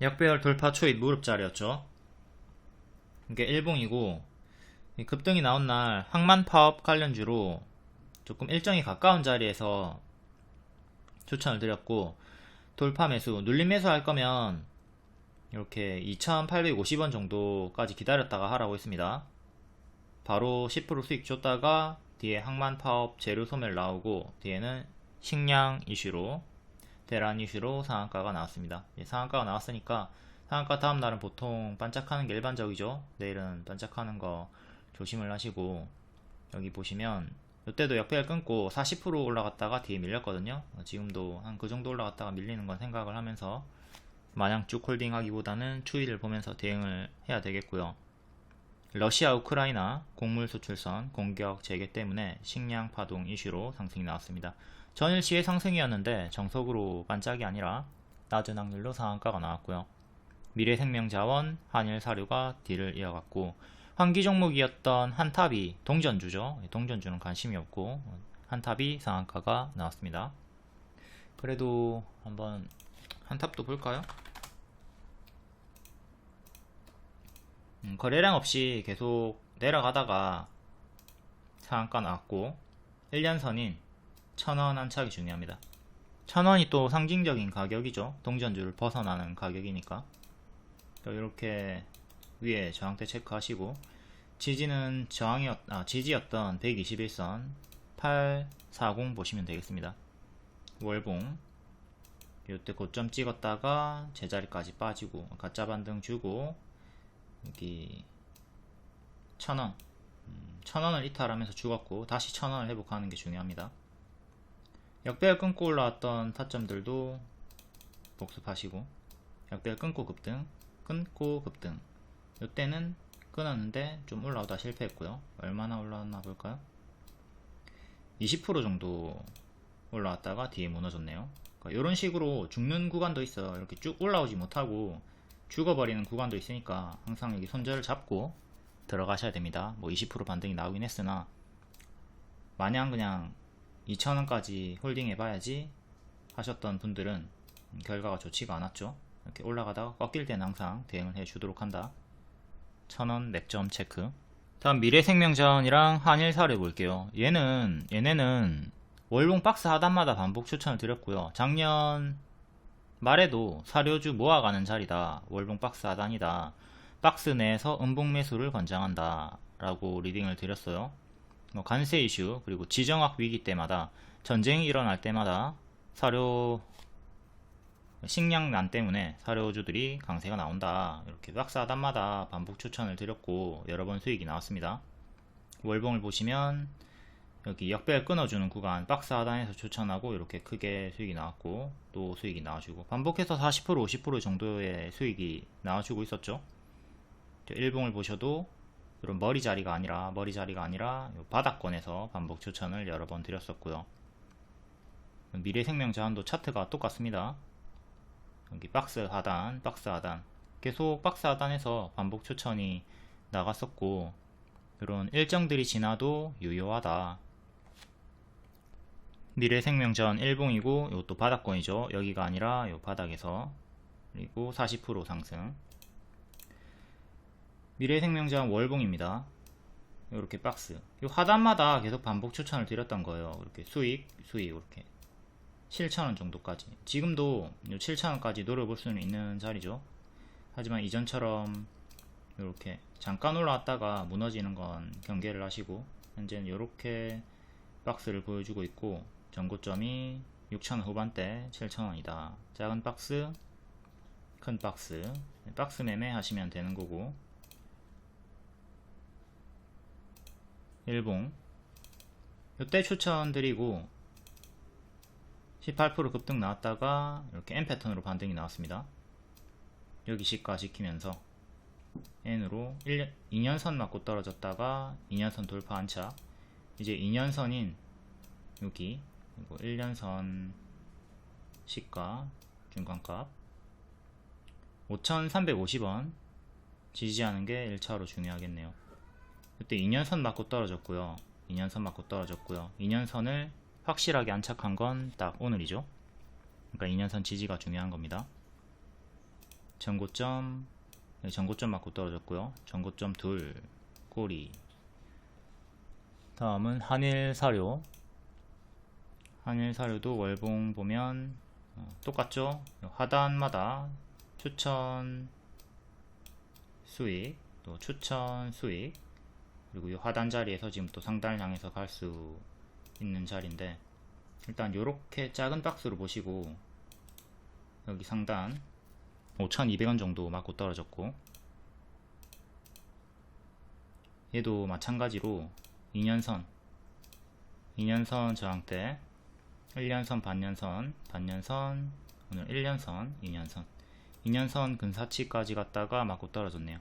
역배열 돌파 초입 무릎 자리였죠. 이게 일봉이고, 급등이 나온 날 항만 파업 관련주로 조금 일정이 가까운 자리에서 추천을 드렸고, 돌파 매수, 눌림 매수 할 거면 이렇게 2,850원 정도까지 기다렸다가 하라고 했습니다. 바로 10% 수익 줬다가 뒤에 항만 파업 재료 소멸 나오고, 뒤에는 식량 이슈로, 대란 이슈로 상한가가 나왔습니다. 상한가가 나왔으니까 상한가 다음날은 보통 반짝하는 게 일반적이죠. 내일은 반짝하는 거 조심을 하시고, 여기 보시면 이때도 역배열 끊고 40% 올라갔다가 뒤에 밀렸거든요. 지금도 한 그 정도 올라갔다가 밀리는 건 생각을 하면서 마냥 쭉 홀딩 하기보다는 추이를 보면서 대응을 해야 되겠고요. 러시아 우크라이나 곡물 수출선 공격 재개 때문에 식량 파동 이슈로 상승이 나왔습니다. 전일 시의 상승이었는데 정석으로 반짝이 아니라 낮은 확률로 상한가가 나왔고요. 미래생명자원, 한일사료가 뒤를 이어갔고, 환기 종목이었던 한탑이, 동전주죠. 동전주는 관심이 없고 한탑이 상한가가 나왔습니다. 그래도 한번 한탑도 볼까요? 거래량 없이 계속 내려가다가 상한가 나왔고, 1년선인 1000원 안착이 중요합니다. 1000원이 또 상징적인 가격이죠. 동전주를 벗어나는 가격이니까. 이렇게 위에 저항대 체크하시고, 지지는 지지였던 121선 840 보시면 되겠습니다. 월봉 이때 고점 찍었다가 제자리까지 빠지고 가짜 반등 주고, 여기 1000원 1000원을 이탈하면서 죽었고 다시 1000원을 회복하는 게 중요합니다. 역배열 끊고 올라왔던 타점들도 복습하시고, 역배열 끊고 급등, 이때는 끊었는데 좀 올라오다 실패했고요. 얼마나 올라왔나 볼까요? 20% 정도 올라왔다가 뒤에 무너졌네요. 그러니까 이런 식으로 죽는 구간도 있어요. 이렇게 쭉 올라오지 못하고 죽어버리는 구간도 있으니까 항상 여기 손절을 잡고 들어가셔야 됩니다. 뭐 20% 반등이 나오긴 했으나 마냥 그냥 2,000원까지 홀딩 해봐야지 하셨던 분들은 결과가 좋지가 않았죠. 이렇게 올라가다가 꺾일 때는 항상 대응을 해주도록 한다. 1,000원 맥점 체크. 다음 미래생명자원이랑 한일사료 볼게요. 얘네는 월봉 박스 하단마다 반복 추천을 드렸고요. 작년 말에도 사료주 모아가는 자리다, 월봉 박스 하단이다, 박스 내에서 음봉 매수를 권장한다 라고 리딩을 드렸어요. 관세 이슈 그리고 지정학 위기 때마다, 전쟁이 일어날 때마다 사료 식량난 때문에 사료주들이 강세가 나온다, 이렇게 박스 하단마다 반복 추천을 드렸고 여러 번 수익이 나왔습니다. 월봉을 보시면 여기 역배열 끊어주는 구간 박스 하단에서 추천하고 이렇게 크게 수익이 나왔고 또 수익이 나와주고, 반복해서 40% 50% 정도의 수익이 나와주고 있었죠. 일봉을 보셔도 이런 머리 자리가 아니라 요 바닥권에서 반복 추천을 여러 번 드렸었고요. 미래생명자원도 차트가 똑같습니다. 여기 박스 하단 계속 박스 하단에서 반복 추천이 나갔었고, 이런 일정들이 지나도 유효하다. 미래생명자원 일봉이고 이것도 바닥권이죠. 여기가 아니라 요 바닥에서, 그리고 40% 상승. 미래생명자원 월봉입니다. 이렇게 박스 요 하단마다 계속 반복 추천을 드렸던 거예요. 이렇게 수익 이렇게 7,000원 정도까지, 지금도 7,000원까지 노려볼 수는 있는 자리죠. 하지만 이전처럼 이렇게 잠깐 올라왔다가 무너지는 건 경계를 하시고, 현재는 이렇게 박스를 보여주고 있고, 전고점이 6,000원 후반대 7,000원이다. 작은 박스, 큰 박스, 박스 매매 하시면 되는 거고, 일봉 이때 추천드리고 18% 급등 나왔다가 이렇게 M 패턴으로 반등이 나왔습니다. 여기 시가 지키면서 N으로 2년선 맞고 떨어졌다가 2년선 돌파 안착. 이제 2년선인 여기, 그리고 1년선 시가 중간값 5,350원 지지하는 게 1차로 중요하겠네요. 그때 2년선 맞고 떨어졌고요. 2년선을 확실하게 안착한 건 딱 오늘이죠. 그러니까 2년선 지지가 중요한 겁니다. 전고점 맞고 떨어졌고요. 전고점 둘 꼬리. 다음은 한일사료도 월봉 보면 똑같죠. 하단마다 추천 수익, 또 추천 수익, 그리고 이 하단 자리에서 지금 또 상단을 향해서 갈 수 있는 자리인데, 일단 요렇게 작은 박스로 보시고 여기 상단 5,200원 정도 맞고 떨어졌고, 얘도 마찬가지로 2년선 저항대, 1년선 반년선, 오늘 1년선 2년선 근사치까지 갔다가 맞고 떨어졌네요.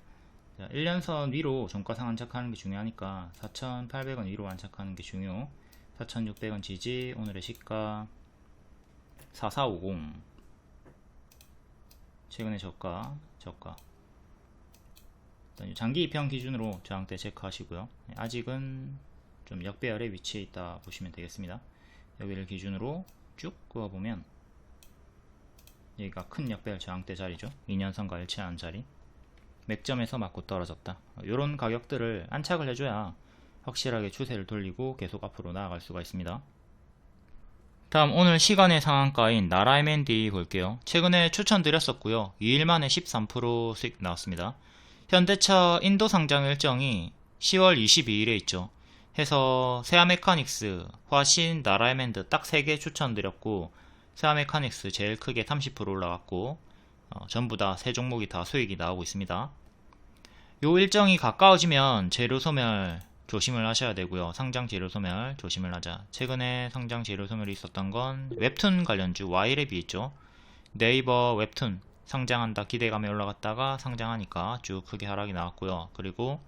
1년선 위로 종가상 안착하는 게 중요하니까 4,800원 위로 안착하는 게 중요. 4,600원 지지, 오늘의 시가 4450, 최근의 저가. 일단 장기 입형 기준으로 저항대 체크하시고요. 아직은 좀 역배열에 위치해 있다 보시면 되겠습니다. 여기를 기준으로 쭉 그어보면 여기가 큰 역배열 저항대 자리죠. 2년선과 일치하는 자리. 맥점에서 맞고 떨어졌다. 이런 가격들을 안착을 해줘야 확실하게 추세를 돌리고 계속 앞으로 나아갈 수가 있습니다. 다음 오늘 시간의 상한가인 나라 M&D 볼게요. 최근에 추천드렸었고요. 2일 만에 13% 수익 나왔습니다. 현대차 인도 상장 일정이 10월 22일에 있죠. 해서 세아메카닉스, 화신, 나라 M&D 딱 3개 추천드렸고, 세아메카닉스 제일 크게 30% 올라갔고, 전부 다 세 종목이 다 수익이 나오고 있습니다. 요 일정이 가까워지면 재료 소멸 조심을 하셔야 되고요. 상장 재료 소멸 조심을 하자. 최근에 상장 재료 소멸이 있었던 건 웹툰 관련주 Y랩이 있죠. 네이버 웹툰 상장한다 기대감에 올라갔다가 상장하니까 쭉 크게 하락이 나왔고요. 그리고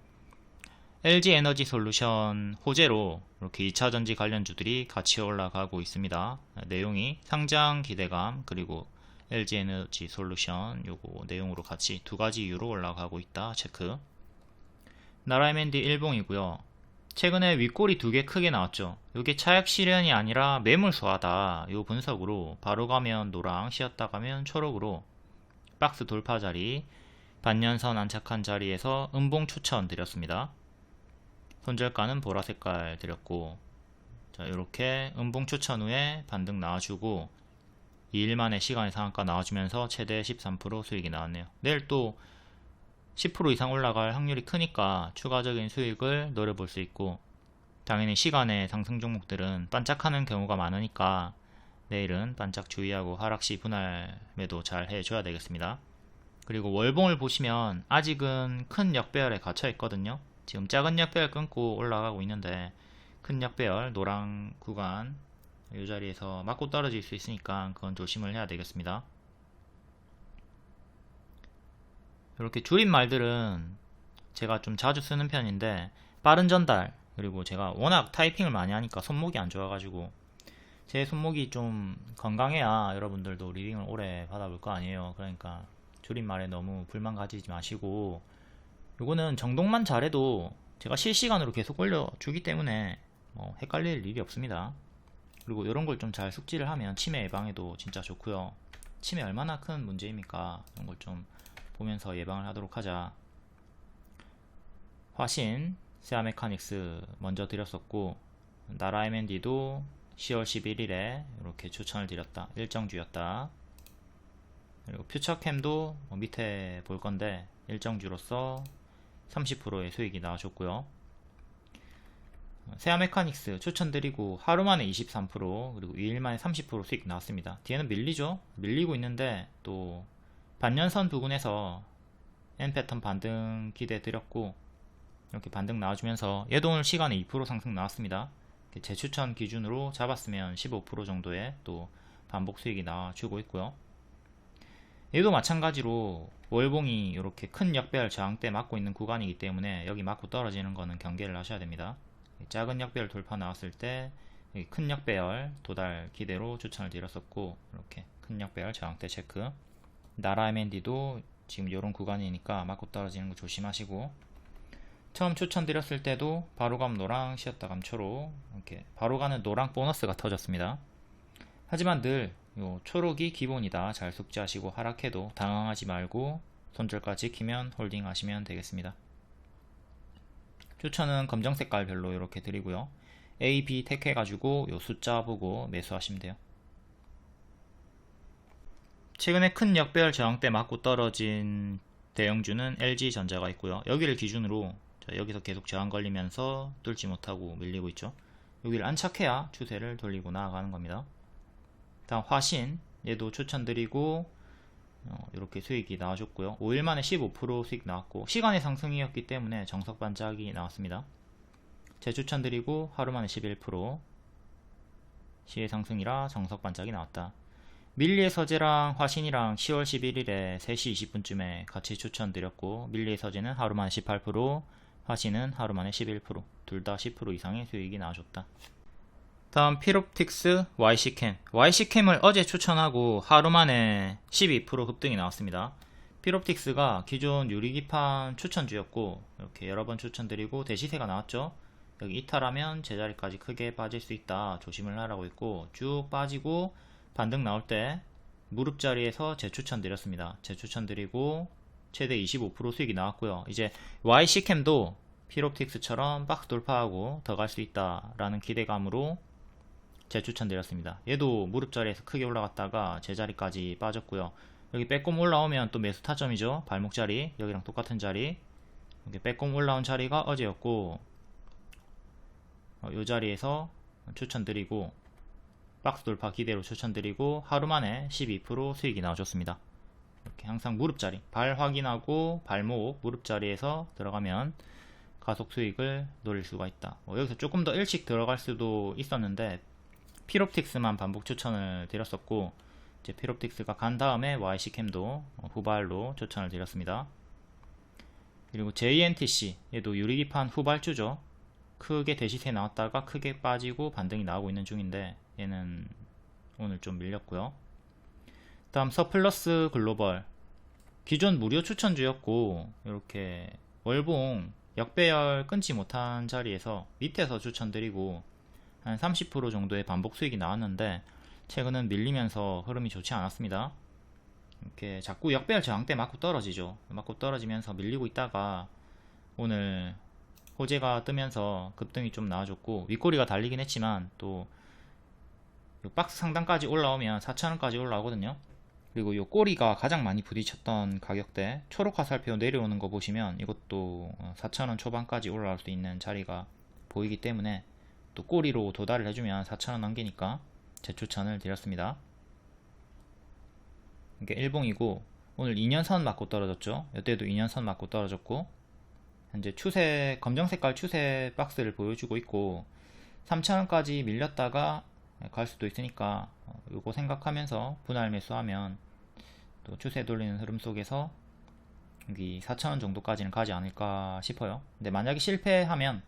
LG 에너지 솔루션 호재로 이렇게 2차전지 관련주들이 같이 올라가고 있습니다. 내용이 상장 기대감 그리고 LG 에너지 솔루션 요거 내용으로 같이 두 가지 이유로 올라가고 있다 체크. 나라 M&D 일봉이고요. 최근에 윗골이 두 개 크게 나왔죠. 이게 차익 실현이 아니라 매물 소화다. 요 분석으로 바로 가면 노랑, 쉬었다 가면 초록으로 박스 돌파 자리, 반년선 안착한 자리에서 음봉 추천 드렸습니다. 손절가는 보라 색깔 드렸고, 자, 이렇게 음봉 추천 후에 반등 나와주고 2일 만에 시간의 상한가 나와주면서 최대 13% 수익이 나왔네요. 내일 또 10% 이상 올라갈 확률이 크니까 추가적인 수익을 노려볼 수 있고, 당연히 시간의 상승 종목들은 반짝하는 경우가 많으니까 내일은 반짝 주의하고 하락시 분할 매도 잘 해줘야 되겠습니다. 그리고 월봉을 보시면 아직은 큰 역배열에 갇혀 있거든요. 지금 작은 역배열 끊고 올라가고 있는데 큰 역배열 노랑 구간 이 자리에서 맞고 떨어질 수 있으니까 그건 조심을 해야 되겠습니다. 이렇게 줄임말들은 제가 좀 자주 쓰는 편인데, 빠른 전달, 그리고 제가 워낙 타이핑을 많이 하니까 손목이 안 좋아가지고 제 손목이 좀 건강해야 여러분들도 리딩을 오래 받아볼 거 아니에요. 그러니까 줄임말에 너무 불만 가지지 마시고, 요거는 정독만 잘해도 제가 실시간으로 계속 올려주기 때문에 헷갈릴 일이 없습니다. 그리고 이런 걸 좀 잘 숙지를 하면 치매 예방에도 진짜 좋고요. 치매 얼마나 큰 문제입니까? 이런 걸 좀 보면서 예방을 하도록 하자. 화신, 세아메카닉스 먼저 드렸었고, 나라 M&D도 10월 11일에 이렇게 추천을 드렸다. 일정주였다. 그리고 퓨처캠도 밑에 볼 건데 일정주로서 30%의 수익이 나와줬고요. 세아메카닉스 추천드리고 하루 만에 23% 그리고 2일 만에 30% 수익 나왔습니다. 뒤에는 밀리죠. 밀리고 있는데 또 반년선 부근에서 N패턴 반등 기대 드렸고, 이렇게 반등 나와주면서 얘도 오늘 시간에 2% 상승 나왔습니다. 재추천 기준으로 잡았으면 15% 정도의 또 반복 수익이 나와주고 있고요. 얘도 마찬가지로 월봉이 이렇게 큰 역배열 저항대 맞고 있는 구간이기 때문에 여기 맞고 떨어지는 거는 경계를 하셔야 됩니다. 작은 역배열 돌파 나왔을 때 큰 역배열 도달 기대로 추천을 드렸었고, 이렇게 큰 역배열 저항대 체크. 나라 M&D도 지금 이런 구간이니까 맞고 떨어지는 거 조심하시고, 처음 추천드렸을 때도 바로감 노랑, 쉬었다감 초록, 이렇게 바로가는 노랑 보너스가 터졌습니다. 하지만 늘 요 초록이 기본이다. 잘 숙지하시고 하락해도 당황하지 말고 손절가 지키면 홀딩 하시면 되겠습니다. 추천은 검정 색깔 별로 이렇게 드리고요. A, B 택해가지고 요 숫자 보고 매수하시면 돼요. 최근에 큰 역배열 저항대 맞고 떨어진 대형주는 LG전자가 있고요. 여기를 기준으로 여기서 계속 저항 걸리면서 뚫지 못하고 밀리고 있죠. 여기를 안착해야 추세를 돌리고 나아가는 겁니다. 다음 화신, 얘도 추천드리고 이렇게 수익이 나와줬고요. 5일 만에 15% 수익 나왔고 시간의 상승이었기 때문에 정석 반짝이 나왔습니다. 재추천드리고 하루 만에 11% 시의 상승이라 정석 반짝이 나왔다. 밀리의 서재랑 화신이랑 10월 11일에 3시 20분쯤에 같이 추천드렸고, 밀리의 서재는 하루 만에 18%, 화신은 하루 만에 11%, 둘 다 10% 이상의 수익이 나와줬다. 다음 필옵틱스 YC캠. YC캠을 어제 추천하고 하루 만에 12% 급등이 나왔습니다. 필옵틱스가 기존 유리기판 추천주였고 이렇게 여러 번 추천드리고 대시세가 나왔죠. 여기 이탈하면 제자리까지 크게 빠질 수 있다. 조심을 하라고 했고, 쭉 빠지고 반등 나올 때 무릎 자리에서 재추천 드렸습니다. 재추천 드리고 최대 25% 수익이 나왔고요. 이제 YC캠도 필옵틱스처럼 박스 돌파하고 더 갈 수 있다 라는 기대감으로 재추천 드렸습니다. 얘도 무릎 자리에서 크게 올라갔다가 제자리까지 빠졌고요. 여기 빼꼼 올라오면 또 매수 타점이죠. 발목 자리, 여기랑 똑같은 자리. 여기 빼꼼 올라온 자리가 어제였고, 이 자리에서 추천드리고 박스 돌파 기대로 추천드리고 하루 만에 12% 수익이 나와줬습니다. 이렇게 항상 무릎 자리, 발 확인하고 발목, 무릎 자리에서 들어가면 가속 수익을 노릴 수가 있다. 여기서 조금 더 일찍 들어갈 수도 있었는데 필옵틱스만 반복 추천을 드렸었고, 이제 필옵틱스가 간 다음에 YC캠도 후발로 추천을 드렸습니다. 그리고 JNTC, 얘도 유리기판 후발주죠. 크게 대시세 나왔다가 크게 빠지고 반등이 나오고 있는 중인데 얘는 오늘 좀 밀렸고요. 다음 서플러스 글로벌, 기존 무료 추천주였고 이렇게 월봉 역배열 끊지 못한 자리에서 밑에서 추천드리고 한 30% 정도의 반복 수익이 나왔는데 최근은 밀리면서 흐름이 좋지 않았습니다. 이렇게 자꾸 역배열 저항대 맞고 떨어지죠. 맞고 떨어지면서 밀리고 있다가 오늘 호재가 뜨면서 급등이 좀 나와줬고 윗꼬리가 달리긴 했지만 또 박스 상단까지 올라오면 4,000원까지 올라오거든요. 그리고 이 꼬리가 가장 많이 부딪혔던 가격대 초록 화살표 내려오는 거 보시면 이것도 4,000원 초반까지 올라올 수 있는 자리가 보이기 때문에 또 꼬리로 도달을 해주면 4,000원 넘기니까 재추천을 드렸습니다. 이게 일봉이고 오늘 2년선 맞고 떨어졌죠. 이때도 2년선 맞고 떨어졌고 현재 추세 검정색깔 추세 박스를 보여주고 있고 3,000원까지 밀렸다가 갈 수도 있으니까 요거 생각하면서 분할 매수하면 또 추세 돌리는 흐름 속에서 여기 4,000원 정도까지는 가지 않을까 싶어요. 근데 만약에 실패하면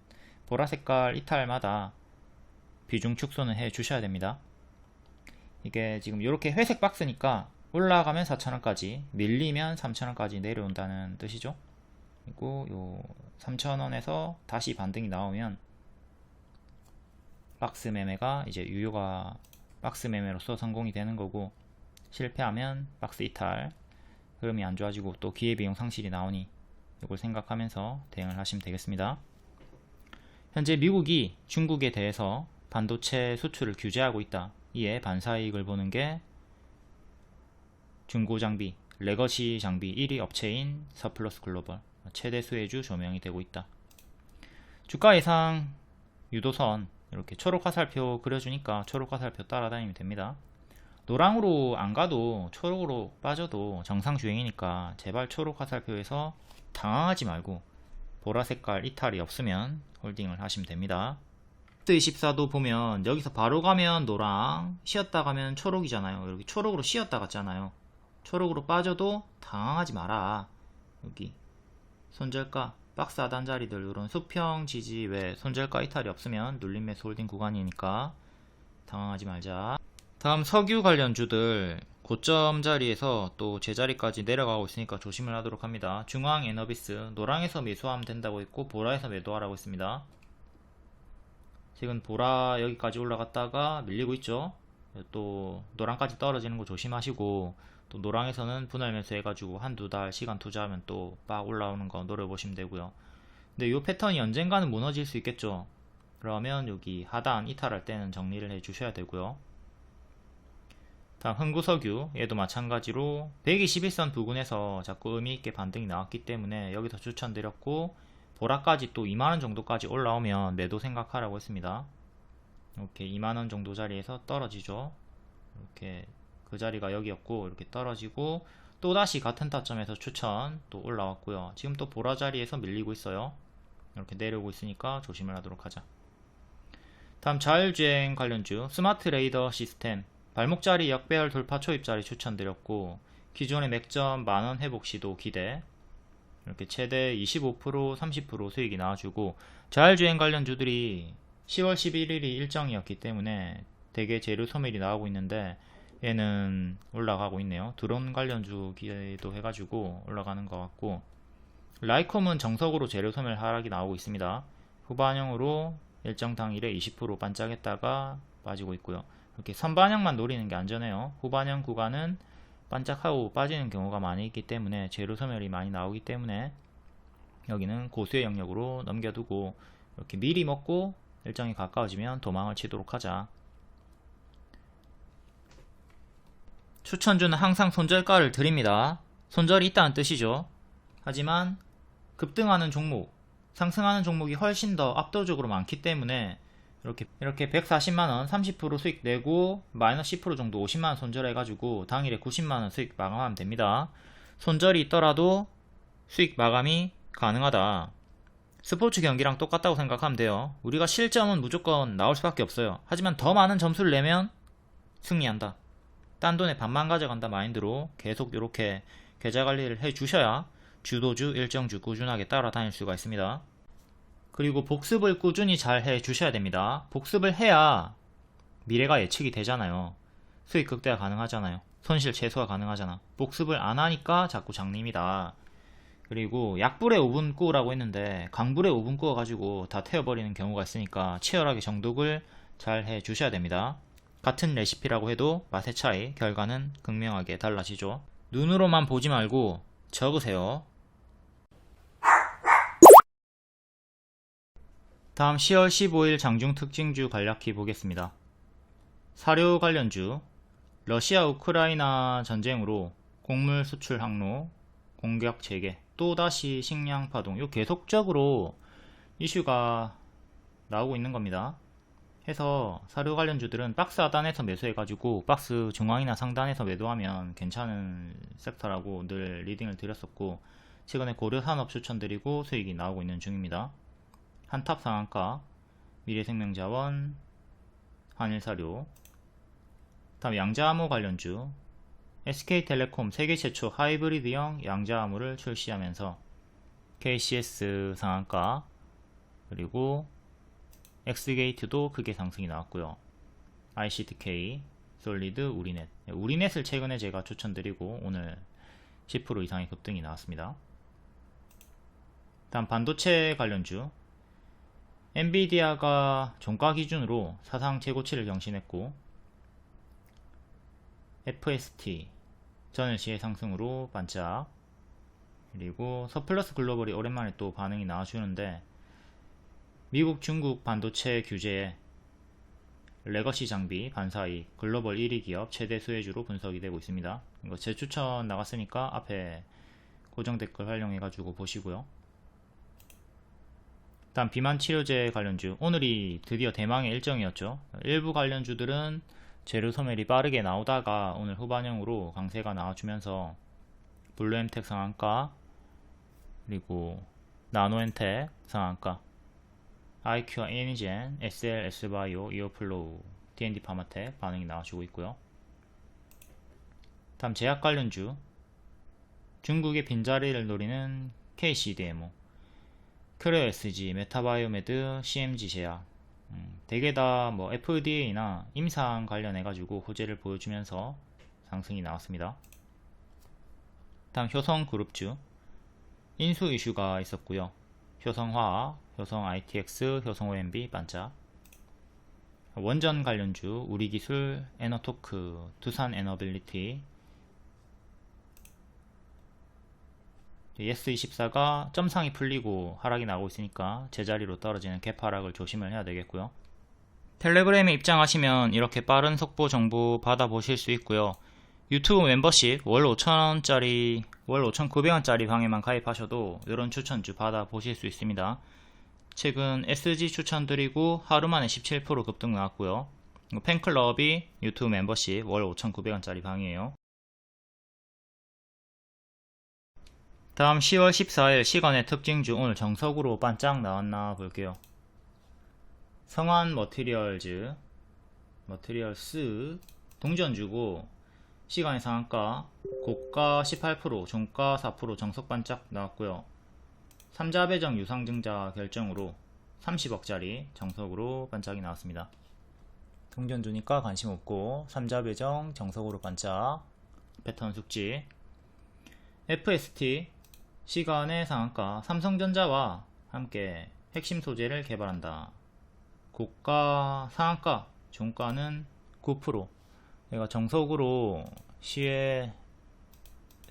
보라색깔 이탈마다 비중 축소는 해 주셔야 됩니다. 이게 지금 이렇게 회색 박스니까 올라가면 4,000원까지 밀리면 3,000원까지 내려온다는 뜻이죠. 그리고 요 3,000원에서 다시 반등이 나오면 박스 매매가 이제 유효가 박스 매매로서 성공이 되는 거고 실패하면 박스 이탈 흐름이 안 좋아지고 또 기회비용 상실이 나오니 이걸 생각하면서 대응을 하시면 되겠습니다. 현재 미국이 중국에 대해서 반도체 수출을 규제하고 있다. 이에 반사이익을 보는 게 중고 장비, 레거시 장비 1위 업체인 서플러스 글로벌 최대 수혜주 조명이 되고 있다. 주가 예상 유도선 이렇게 초록 화살표 그려주니까 초록 화살표 따라다니면 됩니다. 노랑으로 안 가도 초록으로 빠져도 정상 주행이니까 제발 초록 화살표에서 당황하지 말고 보라색깔 이탈이 없으면 홀딩을 하시면 됩니다. S24도 보면 여기서 바로 가면 노랑, 쉬었다 가면 초록이잖아요. 여기 초록으로 쉬었다 갔잖아요. 초록으로 빠져도 당황하지 마라. 여기 손절가 박스 하단 자리들 이런 수평 지지 외 손절가 이탈이 없으면 눌림 매수 홀딩 구간이니까 당황하지 말자. 다음 석유 관련주들 고점 자리에서 또 제자리까지 내려가고 있으니까 조심을 하도록 합니다. 중앙 에너비스 노랑에서 매수하면 된다고 했고 보라에서 매도하라고 했습니다. 지금 보라 여기까지 올라갔다가 밀리고 있죠. 또 노랑까지 떨어지는 거 조심하시고 또 노랑에서는 분할 매수 해가지고 한두 달 시간 투자하면 또 빡 올라오는 거 노려보시면 되고요. 근데 이 패턴이 언젠가는 무너질 수 있겠죠. 그러면 여기 하단 이탈할 때는 정리를 해 주셔야 되고요. 다음 흥구석유 얘도 마찬가지로 121선 부근에서 자꾸 의미있게 반등이 나왔기 때문에 여기서 추천드렸고 보라까지 또 2만원 정도까지 올라오면 매도 생각하라고 했습니다. 이렇게 2만원 정도 자리에서 떨어지죠. 이렇게 그 자리가 여기였고 이렇게 떨어지고 또다시 같은 타점에서 추천 또 올라왔고요. 지금 또 보라 자리에서 밀리고 있어요. 이렇게 내려오고 있으니까 조심을 하도록 하자. 다음 자율주행 관련주 스마트 레이더 시스템 발목자리 역배열 돌파 초입자리 추천드렸고 기존의 맥점 만원 회복 시도 기대 이렇게 최대 25% 30% 수익이 나와주고 자율주행 관련주들이 10월 11일이 일정이었기 때문에 대개 재료 소멸이 나오고 있는데 얘는 올라가고 있네요. 드론 관련주 기대도 해가지고 올라가는 것 같고 라이콤은 정석으로 재료 소멸 하락이 나오고 있습니다. 후반형으로 일정 당일에 20% 반짝했다가 빠지고 있고요. 이렇게 선반영만 노리는 게 안전해요. 후반형 구간은 반짝하고 빠지는 경우가 많이 있기 때문에 재료 소멸이 많이 나오기 때문에 여기는 고수의 영역으로 넘겨두고 이렇게 미리 먹고 일정이 가까워지면 도망을 치도록 하자. 추천주는 항상 손절가를 드립니다. 손절이 있다는 뜻이죠. 하지만 급등하는 종목, 상승하는 종목이 훨씬 더 압도적으로 많기 때문에 이렇게 140만원 30% 수익 내고 마이너스 10% 정도 50만원 손절해가지고 당일에 90만원 수익 마감하면 됩니다. 손절이 있더라도 수익 마감이 가능하다. 스포츠 경기랑 똑같다고 생각하면 돼요. 우리가 실점은 무조건 나올 수밖에 없어요. 하지만 더 많은 점수를 내면 승리한다. 딴 돈에 반만 가져간다 마인드로 계속 이렇게 계좌관리를 해주셔야 주도주, 일정주 꾸준하게 따라다닐 수가 있습니다. 그리고 복습을 꾸준히 잘 해주셔야 됩니다. 복습을 해야 미래가 예측이 되잖아요. 수익 극대화 가능하잖아요. 손실 최소화 가능하잖아. 복습을 안 하니까 자꾸 장님이다. 그리고 약불에 5분 구우라고 했는데 강불에 5분 구워가지고 다 태워버리는 경우가 있으니까 치열하게 정독을 잘 해주셔야 됩니다. 같은 레시피라고 해도 맛의 차이, 결과는 극명하게 달라지죠. 눈으로만 보지 말고 적으세요. 다음 10월 15일 장중 특징주 간략히 보겠습니다. 사료 관련주, 러시아 우크라이나 전쟁으로 곡물 수출 항로, 공격 재개, 또다시 식량 파동, 요 계속적으로 이슈가 나오고 있는 겁니다. 해서 사료 관련주들은 박스 하단에서 매수해가지고 박스 중앙이나 상단에서 매도하면 괜찮은 섹터라고 늘 리딩을 드렸었고, 최근에 고려산업 추천드리고 수익이 나오고 있는 중입니다. 한탑 상한가, 미래생명자원, 한일사료, 다음 양자암호 관련주, SK텔레콤 세계 최초 하이브리드형 양자암호를 출시하면서 KCS 상한가, 그리고 엑스게이트도 크게 상승이 나왔고요. ICTK, 솔리드, 우리넷. 우리넷을 최근에 제가 추천드리고 오늘 10% 이상의 급등이 나왔습니다. 다음 반도체 관련주, 엔비디아가 종가 기준으로 사상 최고치를 경신했고, FST 전일시의 상승으로 반짝, 그리고 서플러스 글로벌이 오랜만에 또 반응이 나와주는데, 미국 중국 반도체 규제에 레거시 장비 반사이 글로벌 1위 기업 최대 수혜주로 분석이 되고 있습니다. 이거 제 추천 나갔으니까 앞에 고정 댓글 활용해 가지고 보시고요. 다음 비만 치료제 관련주, 오늘이 드디어 대망의 일정이었죠. 일부 관련주들은 재료 소멸이 빠르게 나오다가 오늘 후반형으로 강세가 나와주면서 블루엠텍 상한가, 그리고 나노엔텍 상한가, IQ와 에니젠, SL, S바이오, 이어플로우, D&D 파마텍 반응이 나와주고 있고요. 다음 제약 관련주, 중국의 빈자리를 노리는 KCDMO, 크레오SG, 메타바이오메드, CMG 제약, 대개 다 뭐 FDA나 임상 관련해가지고 호재를 보여주면서 상승이 나왔습니다. 다음 효성그룹주, 인수 이슈가 있었고요. 효성화학, 효성 ITX, 효성 OMB 반짝. 원전 관련주, 우리기술, 에너토크, 두산 에너빌리티, 예스24가 점상이 풀리고 하락이 나고 있으니까 제자리로 떨어지는 갭 하락을 조심을 해야 되겠고요. 텔레그램에 입장하시면 이렇게 빠른 속보 정보 받아보실 수 있고요. 유튜브 멤버십 월 5,000원짜리, 월 5,900원짜리 방에만 가입하셔도 이런 추천주 받아보실 수 있습니다. 최근 SG 추천드리고 하루만에 17% 급등 나왔고요. 팬클럽이 유튜브 멤버십 월 5,900원짜리 방이에요. 다음 10월 14일 시간의 특징주, 오늘 정석으로 반짝 나왔나 볼게요. 성환 머티리얼즈, 머티리얼스 동전주고 시간의 상한가, 고가 18%, 종가 4% 정석 반짝 나왔고요. 삼자배정 유상증자 결정으로 30억짜리 정석으로 반짝이 나왔습니다. 동전주니까 관심 없고, 삼자배정 정석으로 반짝, 패턴 숙지. FST 시간의 상한가, 삼성전자와 함께 핵심 소재를 개발한다. 고가 상한가, 종가는 9%. 얘가 정석으로 시의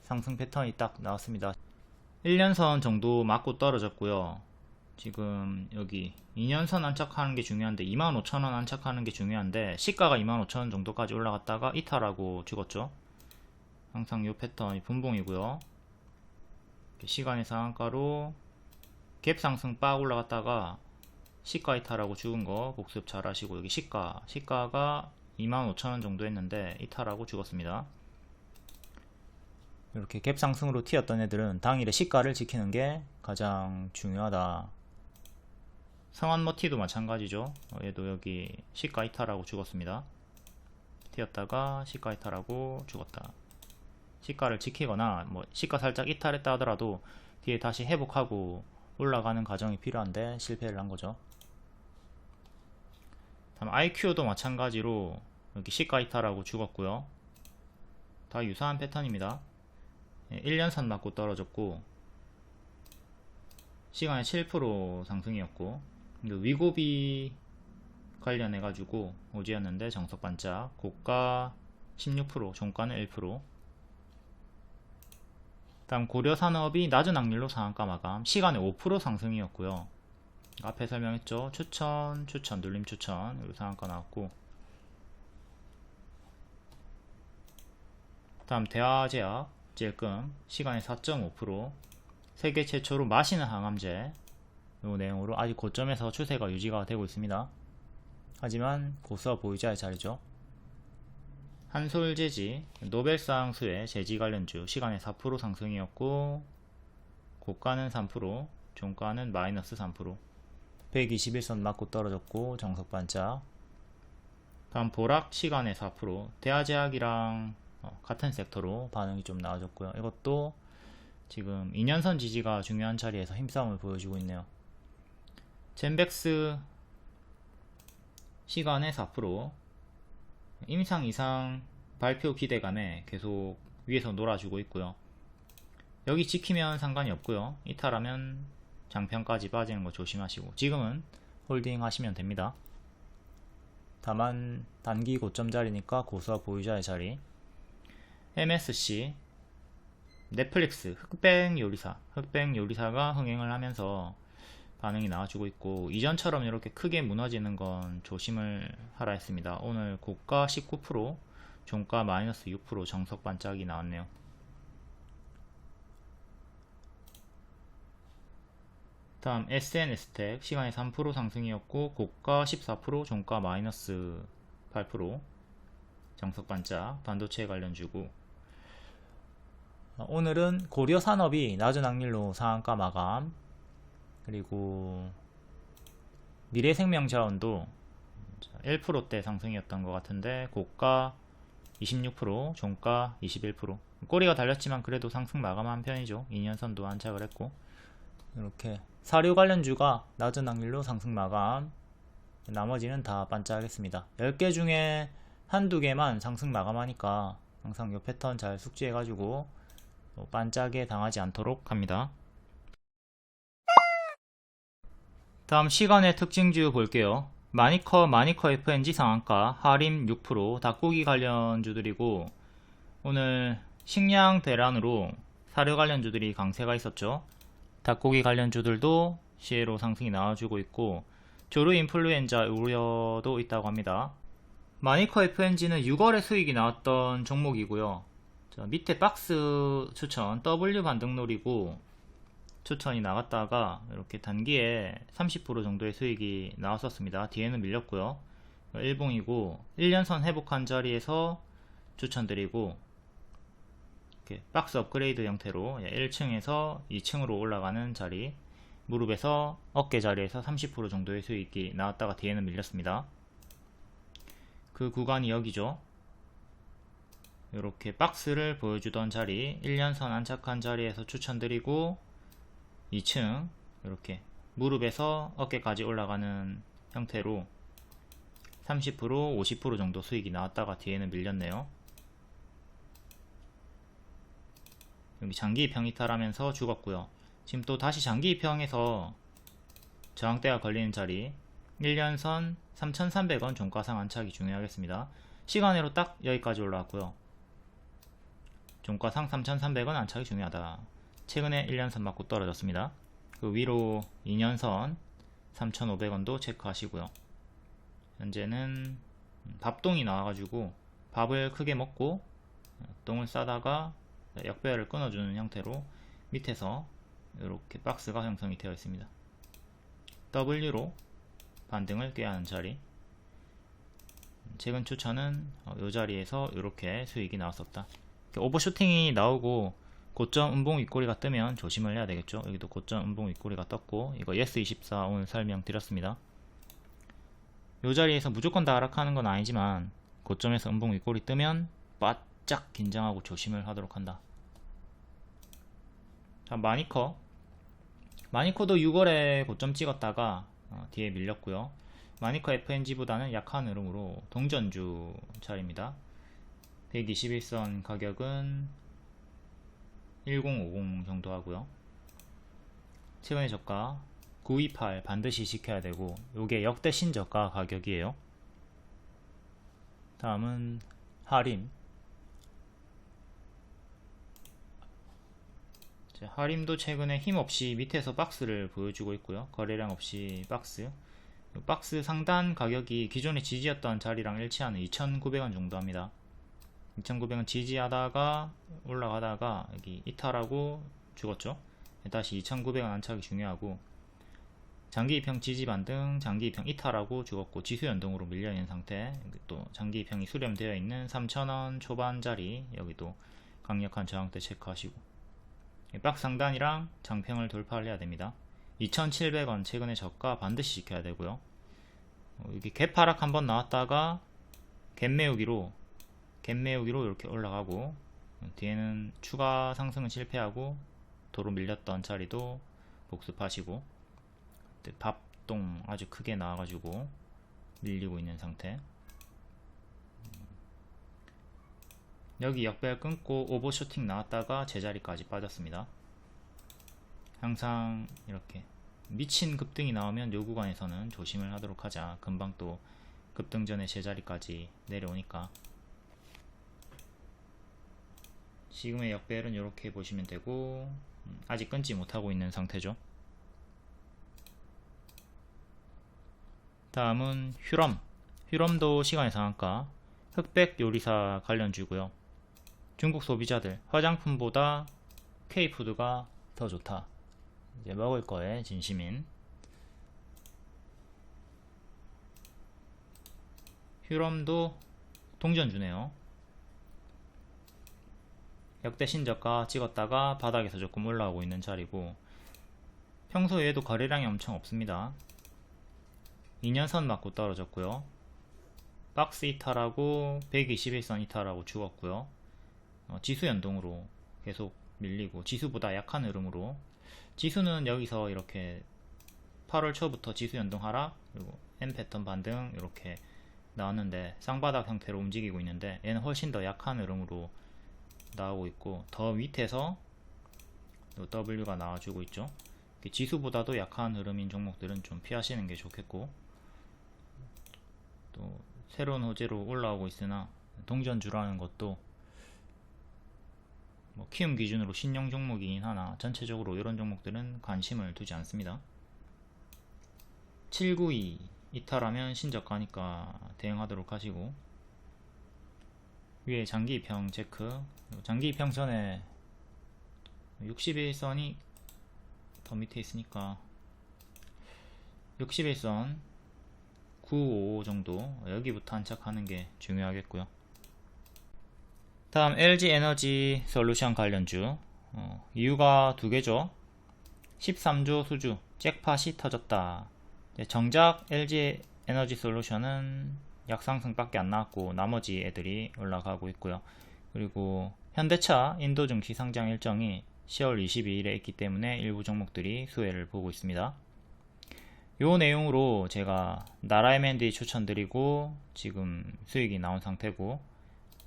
상승 패턴이 딱 나왔습니다. 1년선 정도 맞고 떨어졌고요. 지금 여기 2년선 안착하는 게 중요한데 25,000원 안착하는 게 중요한데 시가가 25,000원 정도까지 올라갔다가 이탈하고 죽었죠. 항상 이 패턴이 분봉이고요. 시간의 상한가로 갭 상승 빡 올라갔다가 시가 이탈하고 죽은 거 복습 잘 하시고, 여기 시가가 25,000원 정도 했는데 이탈하고 죽었습니다. 이렇게 갭 상승으로 튀었던 애들은 당일에 시가를 지키는 게 가장 중요하다. 성환머티도 마찬가지죠. 얘도 여기 시가 이탈하고 죽었습니다. 튀었다가 시가 이탈하고 죽었다. 시가를 지키거나 뭐 시가 살짝 이탈했다 하더라도 뒤에 다시 회복하고 올라가는 과정이 필요한데 실패를 한 거죠. 다음 IQ도 마찬가지로 여기 시가 이탈하고 죽었고요. 다 유사한 패턴입니다. 1년선 맞고 떨어졌고 시간에 7% 상승이었고, 위고비 관련해 가지고 오지였는데 정석 반짝. 고가 16%, 종가는 1%. 다음 고려산업이 낮은 확률로 상한가 마감. 시간에 5% 상승이었고요. 앞에 설명했죠. 추천, 눌림 추천. 그리고 상한가 나왔고. 다음 대화제약, 찔끔. 시간에 4.5%. 세계 최초로 마시는 항암제. 이 내용으로 아직 고점에서 추세가 유지가 되고 있습니다. 하지만 고수와 보유자의 자리죠. 한솔제지, 노벨상 수혜 제지 관련주. 시간에 4% 상승이었고, 고가는 3%, 종가는 마이너스 3%. 121선 맞고 떨어졌고 정석 반짝. 다음 보락, 시간에 4%. 대하제약이랑 같은 섹터로 반응이 좀 나아졌고요. 이것도 지금 2년선 지지가 중요한 자리에서 힘싸움을 보여주고 있네요. 젠백스, 시간에 4%. 임상 이상 발표 기대감에 계속 위에서 놀아주고 있고요. 여기 지키면 상관이 없고요. 이탈하면 장평까지 빠지는 거 조심하시고, 지금은 홀딩 하시면 됩니다. 다만 단기 고점 자리니까 고수와 보유자의 자리. MSC, 넷플릭스, 흑백 요리사가 흥행을 하면서 반응이 나와주고 있고, 이전처럼 이렇게 크게 무너지는 건 조심을 하라 했습니다. 오늘 고가 19%, 종가 마이너스 6% 정석 반짝이 나왔네요. 다음 SNS텍, 시간에 3% 상승이었고, 고가 14%, 종가 마이너스 8% 정석 반짝. 반도체 관련주고, 오늘은 고려산업이 낮은 확률로 상한가 마감. 그리고 미래생명자원도 1%대 상승이었던 것 같은데, 고가 26%, 종가 21%. 꼬리가 달렸지만 그래도 상승 마감한 편이죠. 2년선도 안착을 했고, 이렇게 사료 관련주가 낮은 확률로 상승 마감. 나머지는 다 반짝하겠습니다. 10개 중에 한두 개만 상승 마감하니까 항상 이 패턴 잘 숙지해 가지고 반짝에 당하지 않도록 합니다. 다음 시간의 특징주 볼게요. 마니커 FNG 상한가, 하림 6%, 닭고기 관련주들이고, 오늘 식량 대란으로 사료 관련주들이 강세가 있었죠. 닭고기 관련주들도 시에로 상승이 나와주고 있고, 조류 인플루엔자 우려도 있다고 합니다. 마니커 FNG는 6월에 수익이 나왔던 종목이고요. 자, 밑에 박스 추천 W 반등놀이고, 추천이 나갔다가 이렇게 단기에 30% 정도의 수익이 나왔었습니다. 뒤에는 밀렸고요. 일봉이고 1년선 회복한 자리에서 추천드리고, 이렇게 박스 업그레이드 형태로 1층에서 2층으로 올라가는 자리, 무릎에서 어깨 자리에서 30% 정도의 수익이 나왔다가 뒤에는 밀렸습니다. 그 구간이 여기죠. 이렇게 박스를 보여주던 자리, 1년선 안착한 자리에서 추천드리고, 2층 이렇게 무릎에서 어깨까지 올라가는 형태로 30%, 50% 정도 수익이 나왔다가 뒤에는 밀렸네요. 여기 장기 입형 이탈하면서 죽었고요. 지금 또 다시 장기 입형에서 저항대가 걸리는 자리, 1년선 3,300원 종가상 안착이 중요하겠습니다. 시간으로 딱 여기까지 올라왔고요. 종가상 3,300원 안착이 중요하다. 최근에 1년선 맞고 떨어졌습니다. 그 위로 2년선 3,500원도 체크하시고요. 현재는 밥똥이 나와가지고 밥을 크게 먹고 똥을 싸다가 역배열을 끊어주는 형태로 밑에서 이렇게 박스가 형성이 되어 있습니다. W로 반등을 꾀하는 자리. 최근 추천은 이 자리에서 이렇게 수익이 나왔었다. 오버슈팅이 나오고 고점 음봉 윗꼬리가 뜨면 조심을 해야 되겠죠. 여기도 고점 음봉 윗꼬리가 떴고, 이거 예스24 오늘 설명드렸습니다. 이 자리에서 무조건 다 하락하는 건 아니지만 고점에서 음봉 윗꼬리 뜨면 바짝 긴장하고 조심을 하도록 한다. 자, 마니커도 6월에 고점 찍었다가 뒤에 밀렸고요. 마니커 FNG보다는 약한 흐름으로 동전주 자리입니다. 121선 가격은 1050 정도 하고요. 최근의 저가 928 반드시 지켜야 되고, 요게 역대 신저가 가격이에요. 다음은 하림. 하림도 최근에 힘없이 밑에서 박스를 보여주고 있고요. 거래량 없이 박스. 박스 상단 가격이 기존의 지지였던 자리랑 일치하는 2,900원 정도 합니다. 2,900원 지지하다가 올라가다가 여기 이탈하고 죽었죠. 다시 2,900원 안착이 중요하고, 장기 입형 지지 반등, 장기 입형 이탈하고 죽었고 지수 연동으로 밀려있는 상태. 또 장기 입형이 수렴되어 있는 3,000원 초반 자리, 여기도 강력한 저항대 체크하시고, 박스 상단이랑 장평을 돌파를 해야 됩니다. 2,700원 최근에 저가 반드시 지켜야 되고요. 여기 갭 하락 한번 나왔다가 갭 메우기로 이렇게 올라가고, 뒤에는 추가 상승은 실패하고 도로 밀렸던 자리도 복습하시고, 밥동 아주 크게 나와가지고 밀리고 있는 상태. 여기 역배열 끊고 오버슈팅 나왔다가 제자리까지 빠졌습니다. 항상 이렇게 미친 급등이 나오면 요 구간에서는 조심을 하도록 하자. 금방 또 급등 전에 제자리까지 내려오니까. 지금의 역배열은 이렇게 보시면 되고, 아직 끊지 못하고 있는 상태죠. 다음은 휴럼도 시간의 상한가, 흑백 요리사 관련주고요. 중국 소비자들 화장품보다 K푸드가 더 좋다, 이제 먹을 거에 진심인 휴럼도 동전주네요. 역대 신저가 찍었다가 바닥에서 조금 올라오고 있는 자리고, 평소에도 거래량이 엄청 없습니다. 2년선 맞고 떨어졌고요. 박스 이탈하고 121선 이탈하고 죽었고요. 지수 연동으로 계속 밀리고, 지수보다 약한 흐름으로, 지수는 여기서 이렇게 8월 초부터 지수 연동 하락, 그리고 M 패턴 반등 이렇게 나왔는데 쌍바닥 형태로 움직이고 있는데, 얘는 훨씬 더 약한 흐름으로 나오고 있고, 더 밑에서 W가 나와주고 있죠. 지수보다도 약한 흐름인 종목들은 좀 피하시는 게 좋겠고, 또 새로운 호재로 올라오고 있으나 동전주라는 것도 키움 기준으로 신용 종목이긴 하나 전체적으로 이런 종목들은 관심을 두지 않습니다. 792 이탈하면 신저가니까 대응하도록 하시고, 위에 장기 입형 체크. 장기 입형 전에 61선이 더 밑에 있으니까 61선 955 정도, 여기부터 안착하는 게 중요하겠고요. 다음 LG 에너지 솔루션 관련주. 이유가 두 개죠. 13조 수주 잭팟이 터졌다. 정작 LG 에너지 솔루션은 약상승밖에 안 나왔고 나머지 애들이 올라가고 있고요. 그리고 현대차 인도 증시 상장 일정이 10월 22일에 있기 때문에 일부 종목들이 수혜를 보고 있습니다. 요 내용으로 제가 나라 M&A 추천드리고 지금 수익이 나온 상태고,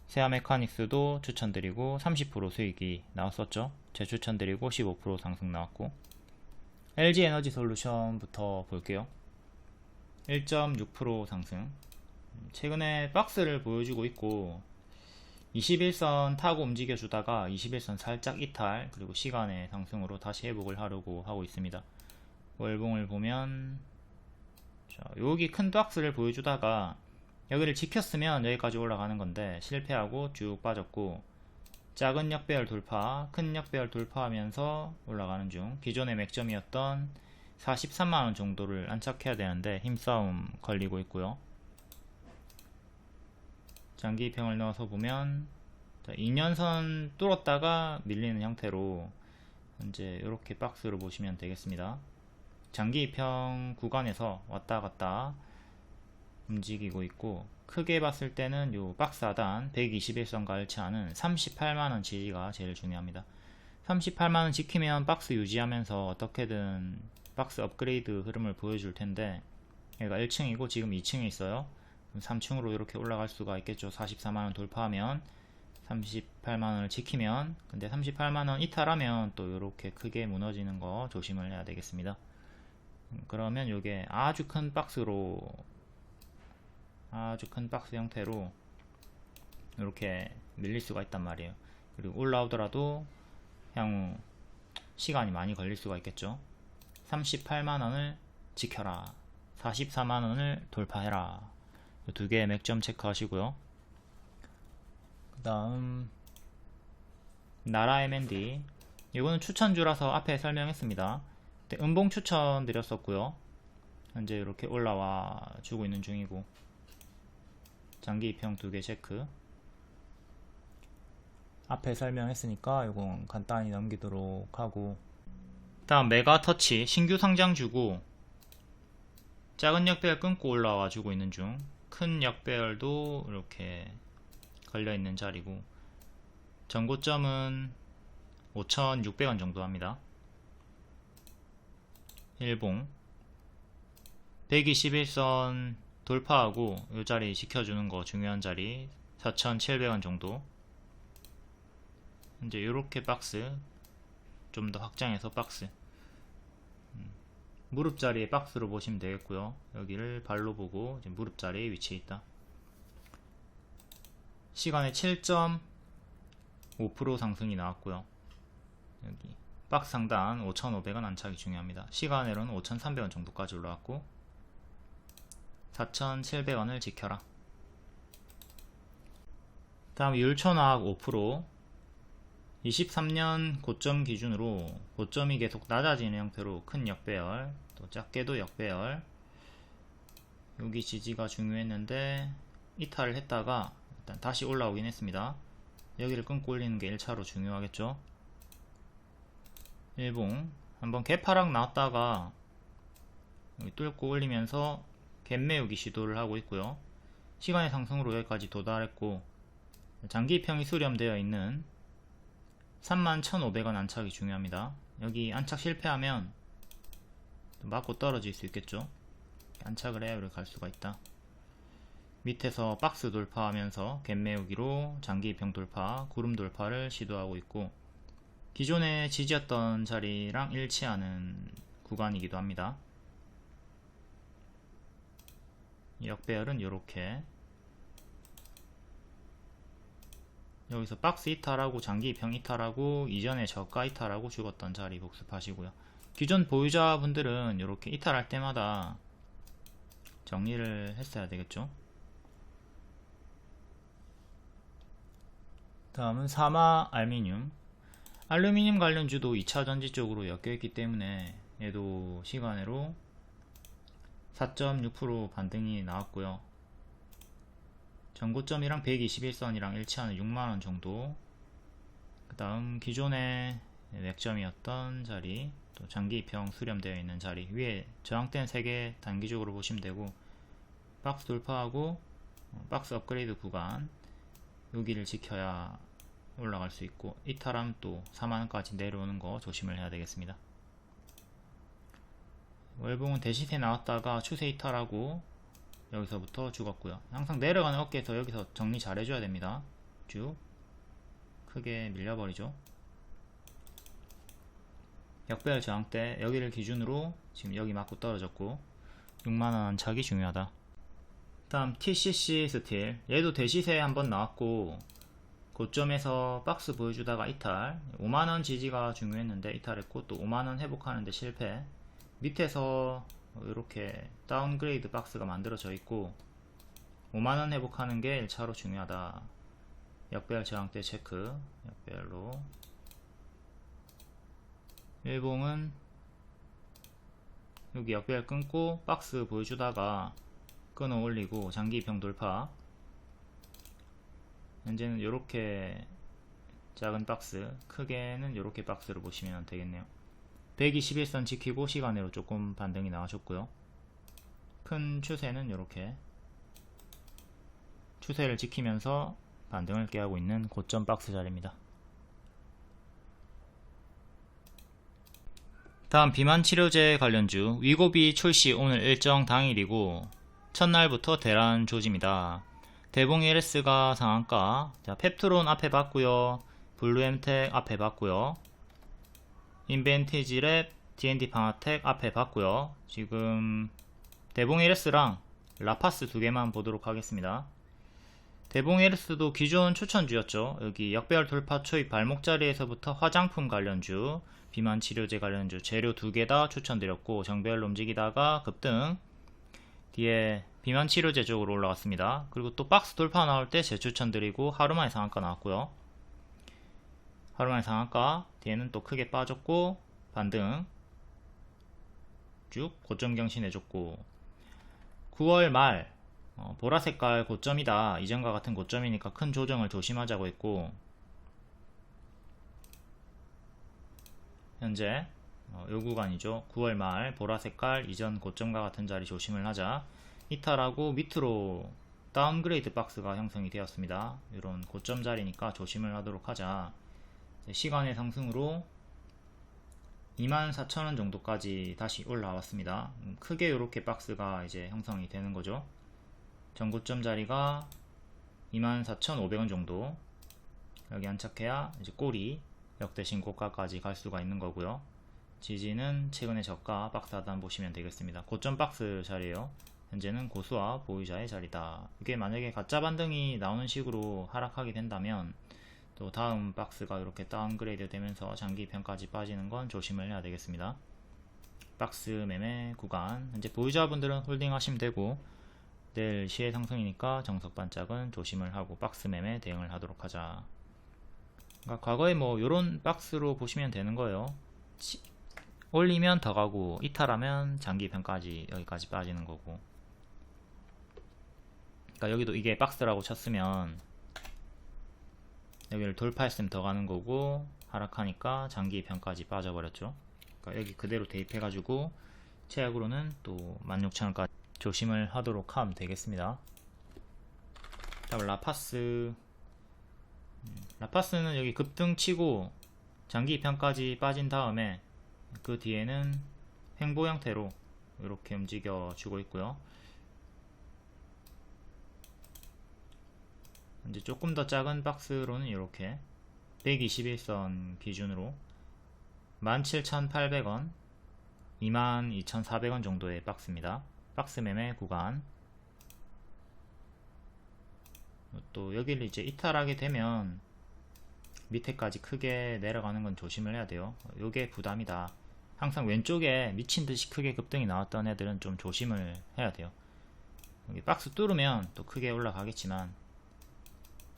세아 메카닉스도 추천드리고 30% 수익이 나왔었죠. 재추천드리고 15% 상승 나왔고, LG 에너지 솔루션부터 볼게요. 1.6% 상승. 최근에 박스를 보여주고 있고, 21선 타고 움직여주다가 21선 살짝 이탈, 그리고 시간의 상승으로 다시 회복을 하려고 하고 있습니다. 월봉을 보면, 여기 큰 박스를 보여주다가 여기를 지켰으면 여기까지 올라가는 건데 실패하고 쭉 빠졌고, 작은 역배열 돌파, 큰 역배열 돌파하면서 올라가는 중. 기존의 맥점이었던 43만원 정도를 안착해야 되는데 힘싸움 걸리고 있고요. 장기 입형을 넣어서 보면 2년선 뚫었다가 밀리는 형태로 현재 이렇게 박스로 보시면 되겠습니다. 장기 입형 구간에서 왔다 갔다 움직이고 있고, 크게 봤을 때는 요 박스 하단 121선과 일치하는 38만원 지지가 제일 중요합니다. 38만원 지키면 박스 유지하면서 어떻게든 박스 업그레이드 흐름을 보여줄 텐데, 얘가 1층이고 지금 2층에 있어요. 3층으로 이렇게 올라갈 수가 있겠죠. 44만원 돌파하면 38만원을 지키면, 근데 38만원 이탈하면 또 이렇게 크게 무너지는 거 조심을 해야 되겠습니다. 그러면 이게 아주 큰 박스 형태로 이렇게 밀릴 수가 있단 말이에요. 그리고 올라오더라도 향후 시간이 많이 걸릴 수가 있겠죠. 38만원을 지켜라, 44만원을 돌파해라, 이 두 개의 맥점 체크하시고요. 그 다음 나라 M&D, 이거는 추천주라서 앞에 설명했습니다. 음봉 추천 드렸었고요. 현재 이렇게 올라와 주고 있는 중이고, 장기 입형 두 개 체크. 앞에 설명했으니까 이건 간단히 넘기도록 하고, 다음 메가터치 신규 상장주고, 작은 역배열 끊고 올라와 주고 있는 중, 큰 역배열도 이렇게 걸려있는 자리고, 전고점은 5,600원 정도 합니다. 일봉 121선 돌파하고 이 자리 지켜주는 거 중요한 자리 4,700원 정도. 이제 이렇게 박스 좀 더 확장해서 박스, 무릎 자리에 박스로 보시면 되겠고요. 여기를 발로 보고 이제 무릎 자리에 위치해 있다. 시간에 7.5% 상승이 나왔고요. 여기 박스 상단 5,500원 안착이 중요합니다. 시간으로는 5,300원 정도까지 올라왔고, 4,700원을 지켜라. 다음 율천화학 5%, 23년 고점 기준으로 고점이 계속 낮아지는 형태로 큰 역배열, 또 작게도 역배열, 여기 지지가 중요했는데 이탈을 했다가 일단 다시 올라오긴 했습니다. 여기를 끊고 올리는 게 1차로 중요하겠죠. 일봉 한번 개파락 나왔다가 여기 뚫고 올리면서 갭매우기 시도를 하고 있고요. 시간의 상승으로 여기까지 도달했고, 장기 입형이 수렴되어 있는 31,500원 안착이 중요합니다. 여기 안착 실패하면 맞고 떨어질 수 있겠죠. 안착을 해야 이렇게 갈 수가 있다. 밑에서 박스 돌파하면서 갭매우기로 장기 입형 돌파, 구름 돌파를 시도하고 있고, 기존에 지지였던 자리랑 일치하는 구간이기도 합니다. 역배열은 이렇게 여기서 박스 이탈하고 장기 입형 이탈하고 이전에 저가 이탈하고 죽었던 자리 복습하시고요. 기존 보유자분들은 이렇게 이탈할 때마다 정리를 했어야 되겠죠. 다음은 사마 알루미늄. 알루미늄 관련주도 2차 전지 쪽으로 엮여있기 때문에 얘도 시간으로 4.6% 반등이 나왔고요. 전고점이랑 121선이랑 일치하는 6만원 정도. 그 다음 기존의 맥점이었던 자리, 또 장기 입형 수렴되어 있는 자리, 위에 저항대는 3개 단기적으로 보시면 되고, 박스 돌파하고 박스 업그레이드 구간, 여기를 지켜야 올라갈 수 있고, 이탈하면 또 4만원까지 내려오는 거 조심을 해야 되겠습니다. 월봉은 대시세 나왔다가 추세 이탈하고 여기서부터 죽었고요. 항상 내려가는 어깨에서 여기서 정리 잘 해줘야 됩니다. 쭉 크게 밀려버리죠. 역배열 저항대 여기를 기준으로 지금 여기 맞고 떨어졌고, 6만원 안착이 중요하다. 다음 TCC 스틸, 얘도 대시세 한번 나왔고 고점에서 박스 보여주다가 이탈, 5만원 지지가 중요했는데 이탈했고, 또 5만원 회복하는데 실패. 밑에서 이렇게 다운그레이드 박스가 만들어져 있고, 5만원 회복하는 게 1차로 중요하다. 역배열 저항대 체크, 역배열로. 일봉은 여기 역배열 끊고 박스 보여주다가 끊어 올리고 장기 입형 돌파. 현재는 이렇게 작은 박스, 크게는 이렇게 박스를 보시면 되겠네요. 121선 지키고 시간으로 조금 반등이 나와줬고요. 큰 추세는 이렇게 추세를 지키면서 반등을 깨하고 있는 고점 박스 자리입니다. 다음 비만치료제 관련주, 위고비 출시 오늘 일정 당일이고 첫날부터 대란 조짐이다. 대봉 LS가 상한가. 자, 펩트론 앞에 봤고요. 블루엠텍 앞에 봤고요. 인벤티지랩, D&D 방아텍 앞에 봤고요. 지금 대봉 LS랑 라파스 두 개만 보도록 하겠습니다. 대봉 LS도 기존 추천주였죠. 여기 역배열 돌파 초입 발목 자리에서부터 화장품 관련주, 비만 치료제 관련주 재료 두 개 다 추천드렸고, 정배열로 움직이다가 급등, 뒤에 비만 치료제 쪽으로 올라갔습니다. 그리고 또 박스 돌파 나올 때 재추천드리고 하루만에 상한가 나왔고요. 하루만에 상한가, 뒤에는 또 크게 빠졌고 반등 쭉 고점 경신해줬고, 9월 말 보라색깔 고점이다, 이전과 같은 고점이니까 큰 조정을 조심하자고 했고, 현재 요 구간이죠. 9월 말 보라색깔 이전 고점과 같은 자리 조심을 하자. 이탈하고 밑으로 다운그레이드 박스가 형성이 되었습니다. 이런 고점 자리니까 조심을 하도록 하자. 시간의 상승으로 24,000원 정도까지 다시 올라왔습니다. 크게 이렇게 박스가 이제 형성이 되는 거죠. 전고점 자리가 24,500원 정도, 여기 안착해야 이제 꼬리 역대 신고가까지 갈 수가 있는 거고요. 지지는 최근의 저가 박스 하단 보시면 되겠습니다. 고점 박스 자리에요. 현재는 고수와 보유자의 자리다. 이게 만약에 가짜 반등이 나오는 식으로 하락하게 된다면 또 다음 박스가 이렇게 다운그레이드 되면서 장기 편까지 빠지는 건 조심을 해야 되겠습니다. 박스 매매 구간, 현재 보유자분들은 홀딩 하시면 되고, 내일 시의 상승이니까 정석 반짝은 조심을 하고 박스 매매 대응을 하도록 하자. 그러니까 과거에 뭐 요런 박스로 보시면 되는 거예요. 올리면 더 가고 이탈하면 장기 편까지 여기까지 빠지는 거고. 그러니까 여기도 이게 박스라고 쳤으면 여기를 돌파했으면 더 가는 거고, 하락하니까 장기 편까지 빠져버렸죠. 그러니까 여기 그대로 대입해가지고 최악으로는 또 16,000원까지 조심을 하도록 하면 되겠습니다. 다음 라파스는 여기 급등 치고 장기 편까지 빠진 다음에 그 뒤에는 횡보 형태로 이렇게 움직여 주고 있고요. 이제 조금 더 작은 박스로는 이렇게 121선 기준으로 17,800원, 22,400원 정도의 박스입니다. 박스 매매 구간. 또 여기를 이제 이탈하게 되면 밑에까지 크게 내려가는 건 조심을 해야 돼요. 요게 부담이다. 항상 왼쪽에 미친듯이 크게 급등이 나왔던 애들은 좀 조심을 해야 돼요. 여기 박스 뚫으면 또 크게 올라가겠지만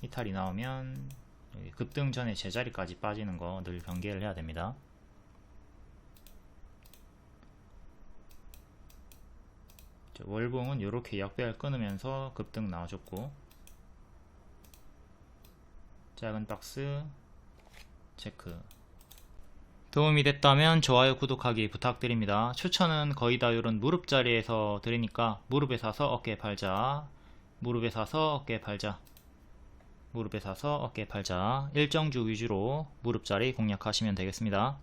이탈이 나오면 여기 급등 전에 제자리까지 빠지는 거 늘 경계를 해야 됩니다. 월봉은 이렇게 역배열 끊으면서 급등 나와줬고, 작은 박스 체크. 도움이 됐다면 좋아요, 구독하기 부탁드립니다. 추천은 거의 다 이런 무릎 자리에서 드리니까 무릎에 사서 어깨에 팔자, 무릎에 사서 어깨에 팔자, 무릎에 사서 어깨에 팔자, 일정주 위주로 무릎 자리 공략하시면 되겠습니다.